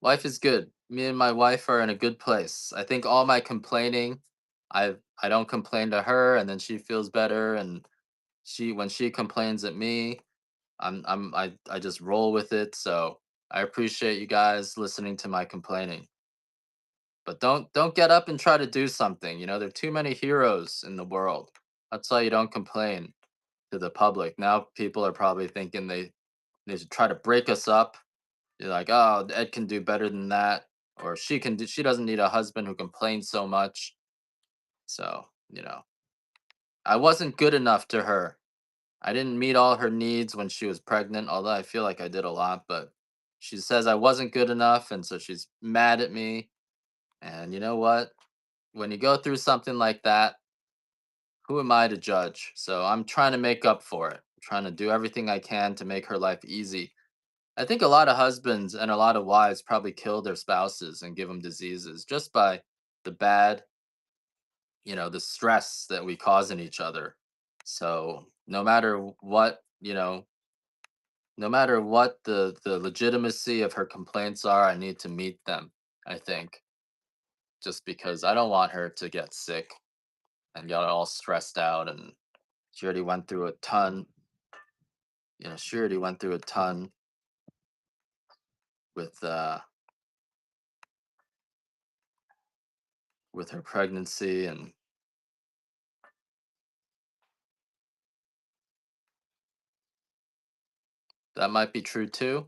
Life is good. Me and my wife are in a good place. I think all my complaining, I don't complain to her, and then she feels better, and she when she complains at me, I just roll with it. So I appreciate you guys listening to my complaining. But don't get up and try to do something. There are too many heroes in the world. That's why you don't complain to the public. Now people are probably thinking they should try to break us up. You're like, oh, Ed can do better than that, or she doesn't need a husband who complains so much. So I wasn't good enough to her. I didn't meet all her needs when she was pregnant, although I feel like I did a lot. But she says I wasn't good enough, and so she's mad at me. And you know what? When you go through something like that, who am I to judge? So I'm trying to make up for it. I'm trying to do everything I can to make her life easy. I think a lot of husbands and a lot of wives probably kill their spouses and give them diseases just by the bad, the stress that we cause in each other. So no matter what the legitimacy of her complaints are, I need to meet them, I think, just because I don't want her to get sick and get all stressed out, and she already went through a ton. She already went through a ton with with her pregnancy, and that might be true too.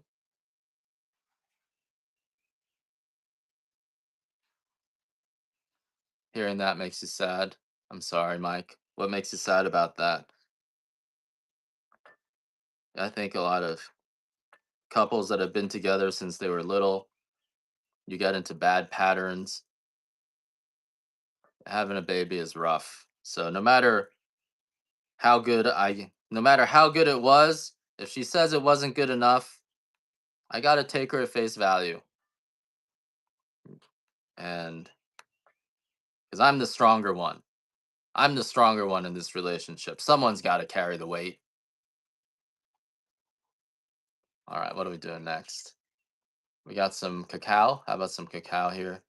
Hearing that makes you sad. I'm sorry, Mike. What makes you sad about that? I think a lot of couples that have been together since they were little, you get into bad patterns. Having a baby is rough. So no matter how good it was, if she says it wasn't good enough, I got to take her at face value. And cuz I'm the stronger one. I'm the stronger one in this relationship. Someone's got to carry the weight. All right, what are we doing next? We got some cacao. How about some cacao here?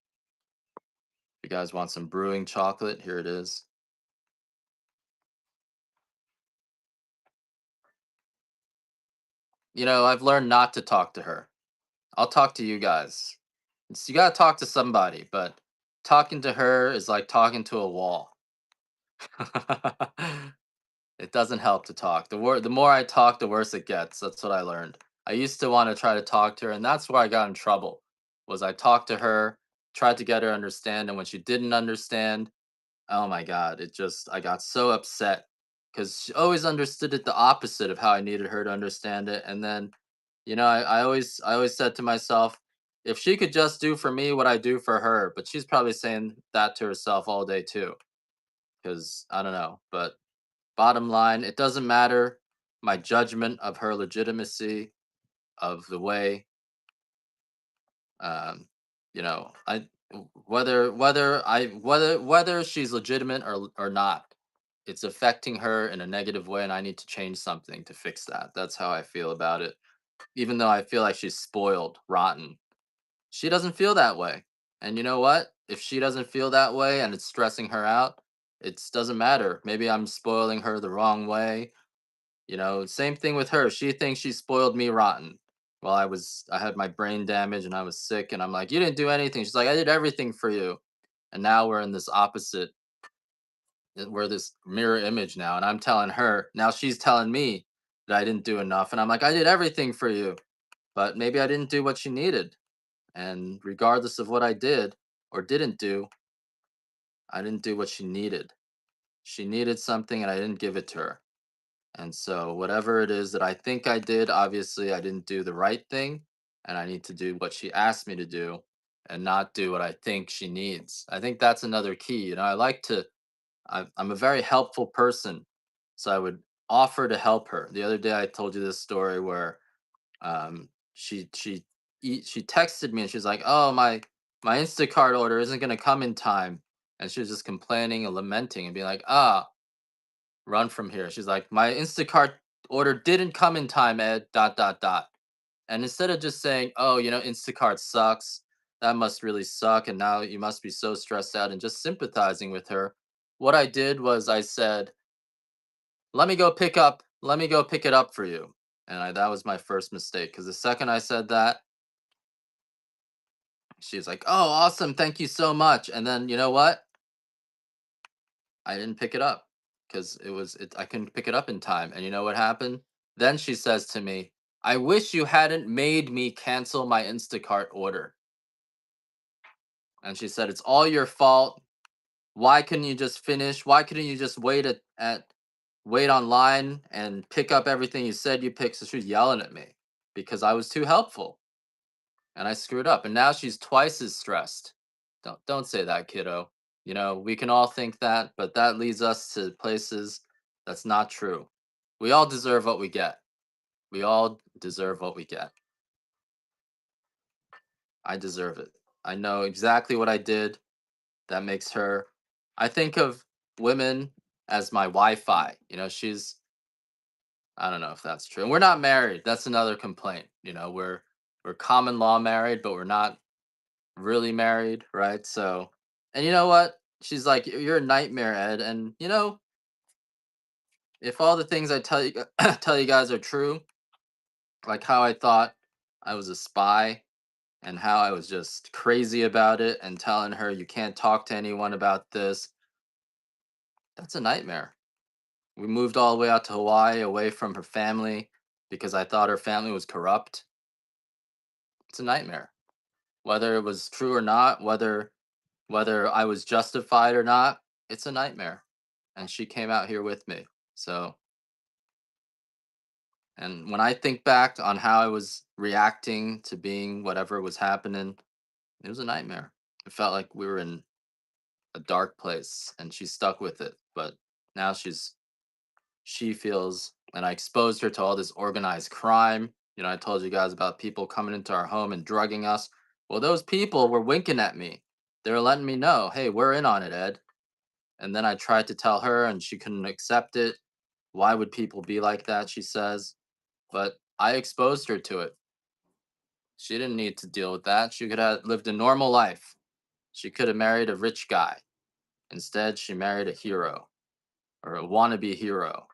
If you guys want some brewing chocolate, here it is. I've learned not to talk to her. I'll talk to you guys. You gotta talk to somebody, but talking to her is like talking to a wall. It doesn't help to talk. The more I talk, the worse it gets. That's what I learned. I used to want to try to talk to her, and that's where I got in trouble. Was I talked to her, tried to get her to understand, and when she didn't understand, oh my god, I got so upset because she always understood it the opposite of how I needed her to understand it. And then, I always said to myself, if she could just do for me what I do for her, but she's probably saying that to herself all day too. Because I don't know. But bottom line, it doesn't matter my judgment of her legitimacy of the way I whether she's legitimate or not, it's affecting her in a negative way, and I need to change something to fix that. That's how I feel about it. Even though I feel like she's spoiled, rotten, she doesn't feel that way. And you know what? If she doesn't feel that way and it's stressing her out, it doesn't matter. Maybe I'm spoiling her the wrong way. Same thing with her. She thinks she spoiled me rotten. While I had my brain damage and I was sick, and I'm like, you didn't do anything. She's like, I did everything for you. And now we're in this opposite, we're this mirror image now. And I'm telling her, now she's telling me that I didn't do enough. And I'm like, I did everything for you, but maybe I didn't do what she needed. And regardless of what I did or didn't do, I didn't do what she needed. She needed something and I didn't give it to her. And so, whatever it is that I think I did, obviously, I didn't do the right thing. And I need to do what she asked me to do and not do what I think she needs. I think that's another key. I like to, I'm a very helpful person. So, I would offer to help her. The other day, I told you this story where she texted me and she's like, "Oh, my Instacart order isn't gonna come in time," and she was just complaining and lamenting and being like, "Ah, run from here." She's like, "My Instacart order didn't come in time, Ed. Dot dot dot." And instead of just saying, "Oh, Instacart sucks. That must really suck, and now you must be so stressed out," and just sympathizing with her, what I did was I said, let me go pick it up for you." And that was my first mistake because the second I said that, she's like, "Oh, awesome. Thank you so much." And then you know what? I didn't pick it up because I couldn't pick it up in time. And you know what happened? Then she says to me, "I wish you hadn't made me cancel my Instacart order." And she said, "It's all your fault. Why couldn't you just finish? Why couldn't you just wait online and pick up everything you said you picked?" So she was yelling at me because I was too helpful and I screwed up. And now she's twice as stressed. Don't say that, kiddo. We can all think that, but that leads us to places that's not true. We all deserve what we get. We all deserve what we get. I deserve it. I know exactly what I did that makes her. I think of women as my Wi-Fi. I don't know if that's true. And we're not married. That's another complaint. We're common law married, but we're not really married, right? So, and you know what? She's like, "You're a nightmare, Ed." And if all the things I tell you tell you guys are true, like how I thought I was a spy and how I was just crazy about it and telling her you can't talk to anyone about this, that's a nightmare. We moved all the way out to Hawaii away from her family because I thought her family was corrupt. It's a nightmare. Whether it was true or not, whether I was justified or not, it's a nightmare. And she came out here with me. So, and when I think back on how I was reacting to being whatever was happening, it was a nightmare. It felt like we were in a dark place and she stuck with it. But now she feels, and I exposed her to all this organized crime. I told you guys about people coming into our home and drugging us. Well, those people were winking at me. They were letting me know, "Hey, we're in on it, Ed." And then I tried to tell her and she couldn't accept it. Why would people be like that? She says. But I exposed her to it. She didn't need to deal with that. She could have lived a normal life. She could have married a rich guy. Instead, she married a hero or a wannabe hero.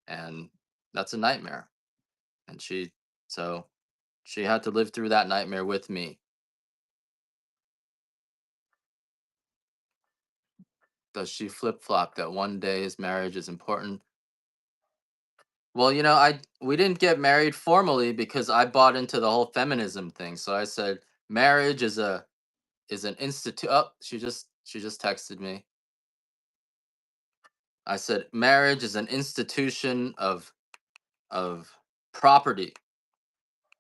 And that's a nightmare. And so she had to live through that nightmare with me. Does she flip flop that one day his marriage is important? Well, we didn't get married formally because I bought into the whole feminism thing. So I said marriage is an institute. Oh, she just texted me. I said marriage is an institution of property.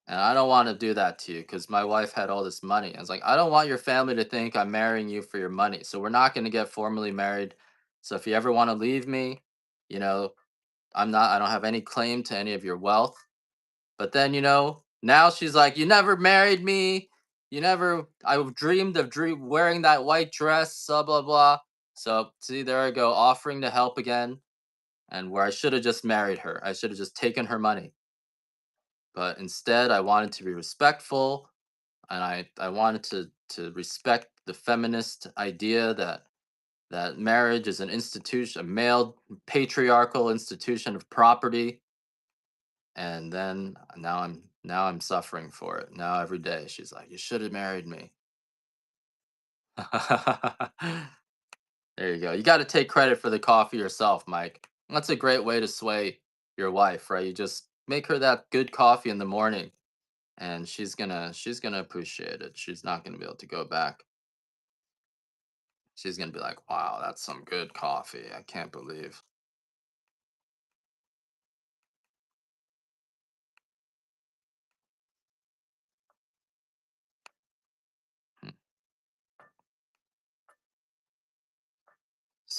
And I don't want to do that to you because my wife had all this money. I was like, I don't want your family to think I'm marrying you for your money. So we're not going to get formally married. So if you ever want to leave me, you know, I don't have any claim to any of your wealth. But then, now she's like, "You never married me. I dreamed of wearing that white dress, blah, blah, blah." So see, there I go, offering to help again. And where I should have just married her, I should have just taken her money. But instead, I wanted to be respectful and I wanted to respect the feminist idea that marriage is an institution, a male patriarchal institution of property. And then now I'm suffering for it. Now every day she's like, "You should have married me." There you go. You got to take credit for the coffee yourself, Mike. That's a great way to sway your wife, right? You just make her that good coffee in the morning and she's gonna appreciate it. She's not gonna be able to go back. She's gonna be like, "Wow, that's some good coffee. I can't believe."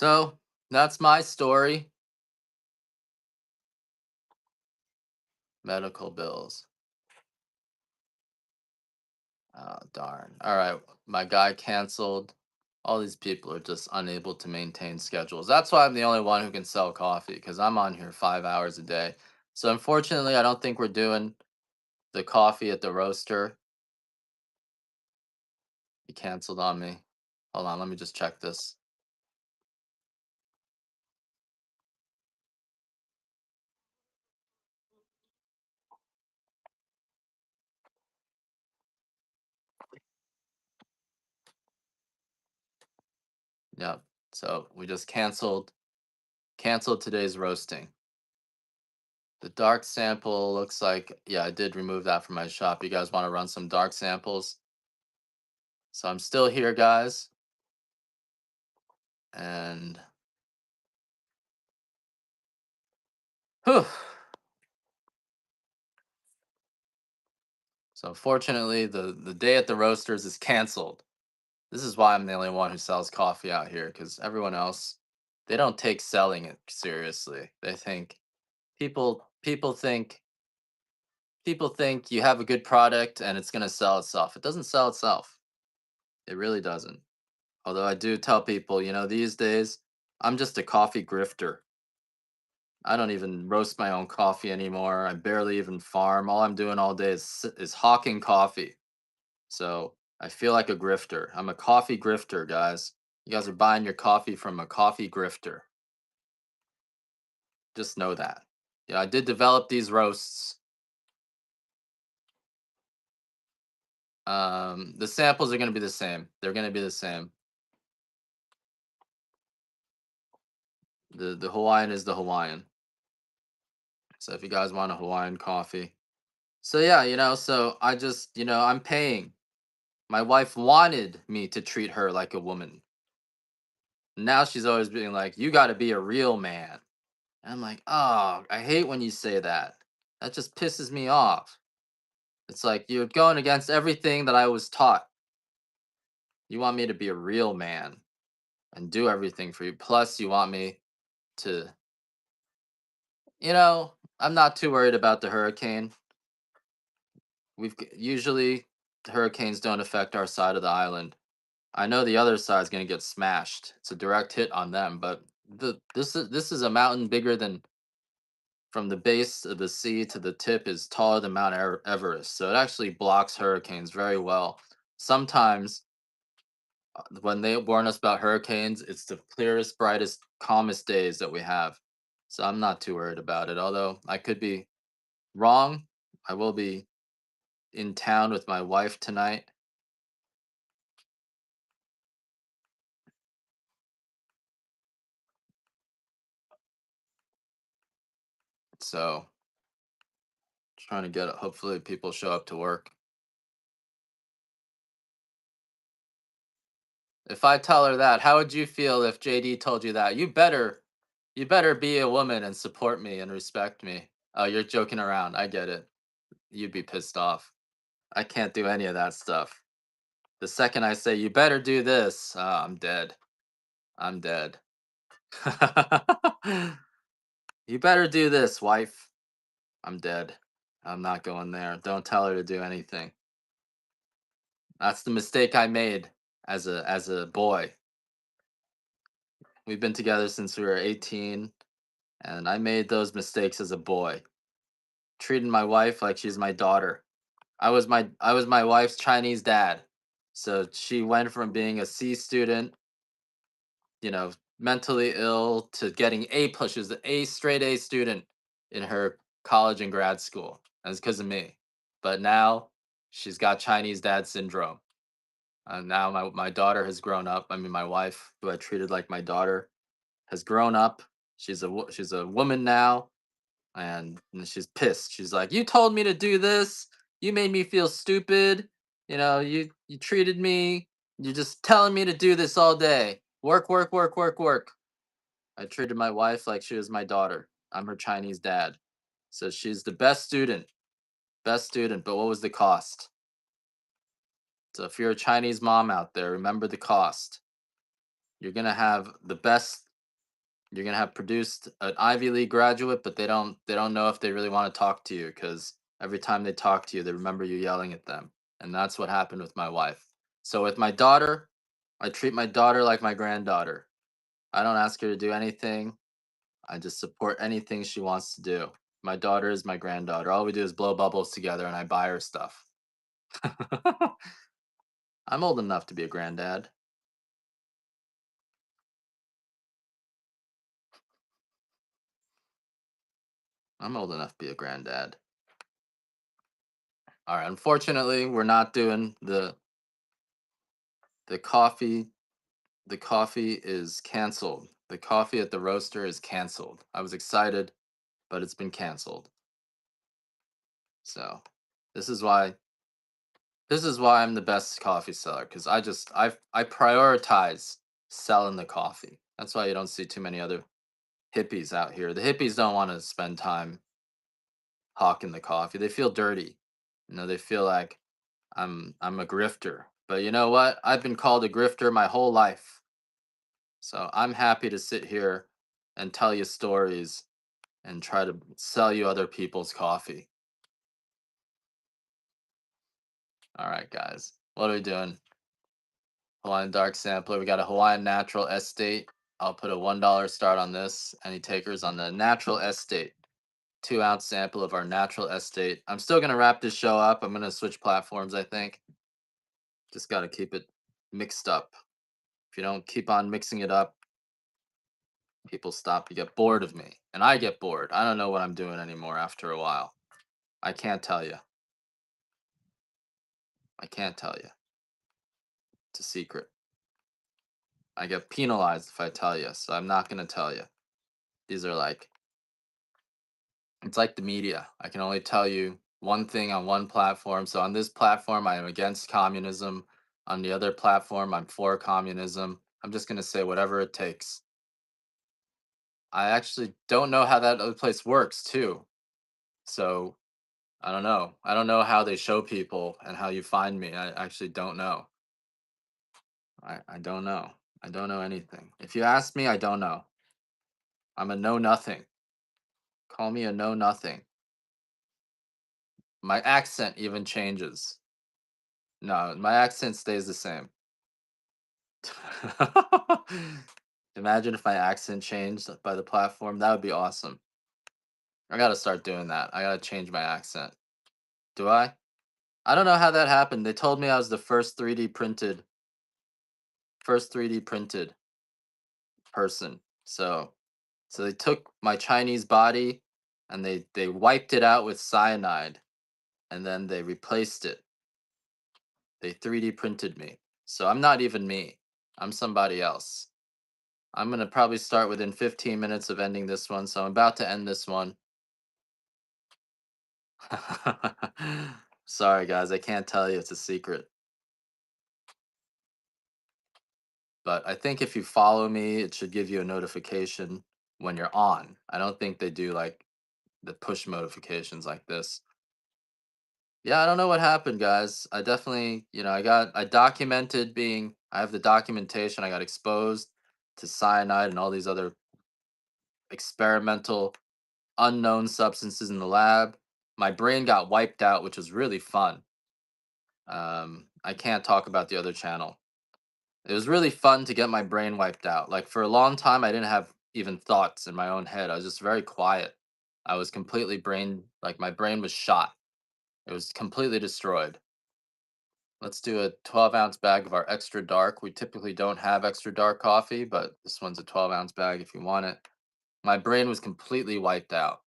So that's my story. Medical bills. Oh, darn. All right. My guy canceled. All these people are just unable to maintain schedules. That's why I'm the only one who can sell coffee because I'm on here 5 hours a day. So unfortunately, I don't think we're doing the coffee at the roaster. He canceled on me. Hold on, let me just check this. Yep. So we just canceled today's roasting. The dark sample looks like, yeah, I did remove that from my shop. You guys want to run some dark samples? So I'm still here, guys. And whew. So unfortunately, the day at the roasters is canceled. This is why I'm the only one who sells coffee out here, because everyone else, they don't take selling it seriously. They think people think people think you have a good product and it's gonna sell itself. It doesn't sell itself. It really doesn't. Although I do tell people, these days I'm just a coffee grifter. I don't even roast my own coffee anymore. I barely even farm. All I'm doing all day is hawking coffee. So I feel like a grifter. I'm a coffee grifter, guys. You guys are buying your coffee from a coffee grifter. Just know that. Yeah, I did develop these roasts. The samples are going to be the same. They're going to be the same. The Hawaiian is the Hawaiian. So if you guys want a Hawaiian coffee. So yeah, so I just, I'm paying. My wife wanted me to treat her like a woman. Now she's always being like, "You got to be a real man." And I'm like, "Oh, I hate when you say that. That just pisses me off." It's like you're going against everything that I was taught. You want me to be a real man and do everything for you. Plus, you want me to, I'm not too worried about the hurricane. Usually hurricanes don't affect our side of the island. I know the other side's gonna get smashed. It's a direct hit on them, but this is a mountain bigger than from the base of the sea to the tip is taller than Mount Everest, so it actually blocks hurricanes very well. Sometimes when they warn us about hurricanes, it's the clearest, brightest, calmest days that we have. So I'm not too worried about it. Although I could be wrong. I will be in town with my wife tonight. So trying to get it. Hopefully people show up to work. If I tell her that, how would you feel if JD told you that? You better be a woman and support me and respect me. Oh, you're joking around. I get it. You'd be pissed off. I can't do any of that stuff. The second I say, you better do this, I'm dead. I'm dead. You better do this, wife. I'm dead. I'm not going there. Don't tell her to do anything. That's the mistake I made as a boy. We've been together since we were 18, and I made those mistakes as a boy. Treating my wife like she's my daughter. I was my wife's Chinese dad. So she went from being a C student, mentally ill to getting A plus. She was an A straight A student in her college and grad school. And it's because of me. But now she's got Chinese dad syndrome. And now my daughter has grown up. I mean, my wife, who I treated like my daughter, has grown up. She's a woman now, and she's pissed. She's like, "You told me to do this. You made me feel stupid. You treated me. You're just telling me to do this all day. Work, work, work, work, work." I treated my wife like she was my daughter. I'm her Chinese dad. So she's the best student. Best student, but what was the cost? So if you're a Chinese mom out there, remember the cost. You're gonna have the best You're gonna have produced an Ivy League graduate, but they don't know if they really want to talk to you because every time they talk to you, they remember you yelling at them. And that's what happened with my wife. So with my daughter, I treat my daughter like my granddaughter. I don't ask her to do anything. I just support anything she wants to do. My daughter is my granddaughter. All we do is blow bubbles together and I buy her stuff. I'm old enough to be a granddad. I'm old enough to be a granddad. All right, unfortunately, we're not doing the coffee. The coffee is canceled. The coffee at the roaster is canceled. I was excited, but it's been canceled. So, this is why this is why I'm the best coffee seller cuz I prioritize selling the coffee. That's why you don't see too many other hippies out here. The hippies don't want to spend time hawking the coffee. They feel dirty. They feel like I'm a grifter. But you know what? I've been called a grifter my whole life. So I'm happy to sit here and tell you stories and try to sell you other people's coffee. All right, guys. What are we doing? Hawaiian Dark Sampler. We got a Hawaiian Natural Estate. I'll put a $1 start on this. Any takers on the Natural Estate? 2-ounce sample of our Natural Estate. I'm still going to wrap this show up. I'm going to switch platforms, I think. Just got to keep it mixed up. If you don't keep on mixing it up, people stop. You get bored of me. And I get bored. I don't know what I'm doing anymore after a while. I can't tell you. I can't tell you. It's a secret. I get penalized if I tell you, so I'm not going to tell you. These are like, it's like the media. I can only tell you one thing on one platform. So on this platform, I am against communism. On the other platform, I'm for communism. I'm just going to say whatever it takes. I actually don't know how that other place works, too. So I don't know. I don't know how they show people and how you find me. I actually don't know. I don't know. I don't know anything. If you ask me, I don't know. I'm a know nothing. Call me a know nothing. My accent even changes. No, my accent stays the same. Imagine if my accent changed by the platform. That would be awesome. I gotta start doing that. I gotta change my accent. Do I? I don't know how that happened. They told me I was the first 3D printed person. So they took my Chinese body and they wiped it out with cyanide and then they replaced it. They 3D printed me. So I'm not even me. I'm somebody else. I'm going to probably start within 15 minutes of ending this one. So I'm about to end this one. Sorry, guys. I can't tell you. It's a secret. But I think if you follow me, it should give you a notification when you're on. I don't think they do like the push notifications like this. Yeah, I don't know what happened, guys. I definitely, I documented I have the documentation. I got exposed to cyanide and all these other experimental unknown substances in the lab. My brain got wiped out, which was really fun. I can't talk about the other channel. It was really fun to get my brain wiped out. Like for a long time, I didn't have even thoughts in my own head. I was just very quiet. I was completely like my brain was shot. It was completely destroyed. Let's do a 12-ounce bag of our extra dark. We typically don't have extra dark coffee, but this one's a 12-ounce bag if you want it. My brain was completely wiped out.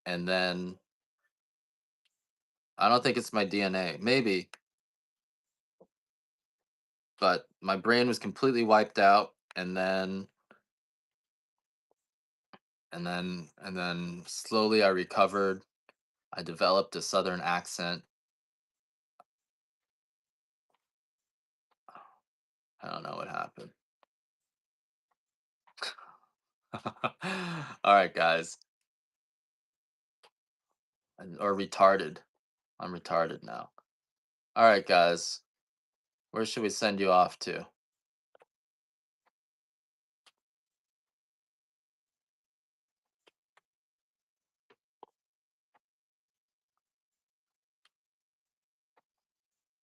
And then I don't think it's my DNA. Maybe, but my brain was completely wiped out and then slowly I recovered. I developed a southern accent. I don't know what happened. All right, guys. Or retarded. I'm retarded now. All right, guys. Where should we send you off to?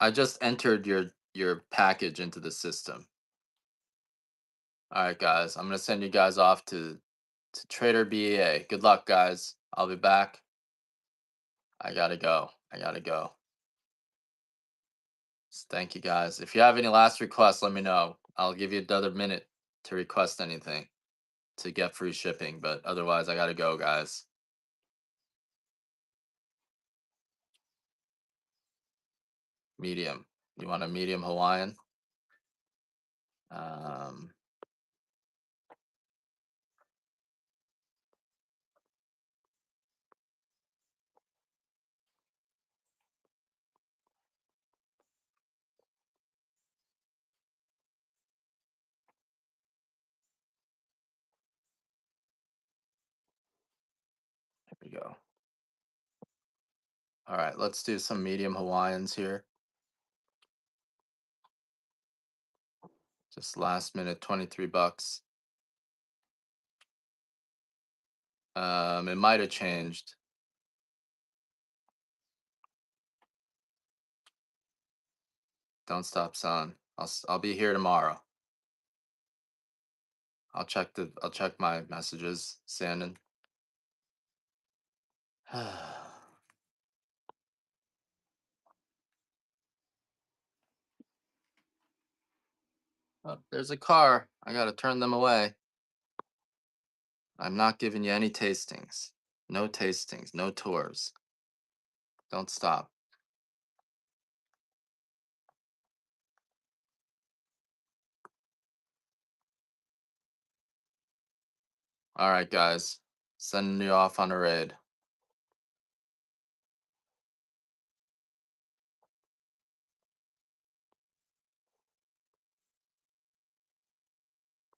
I just entered your package into the system. All right, guys. I'm gonna send you guys off to Trader BEA. Good luck, guys. I'll be back. I gotta go. I gotta go. Thank you, guys. If you have any last requests, let me know. I'll give you another minute to request anything to get free shipping. But otherwise, I gotta go, guys. Medium. You want a medium Hawaiian? Um, here we go. All right, let's do some medium Hawaiians here. Just last minute, 23 bucks. It might have changed. Don't stop selling. I'll be here tomorrow. I'll check my messages, Sandon. Oh, there's a car. I gotta turn them away. I'm not giving you any tastings. No tastings, no tours. Don't stop. All right, guys. Sending you off on a raid.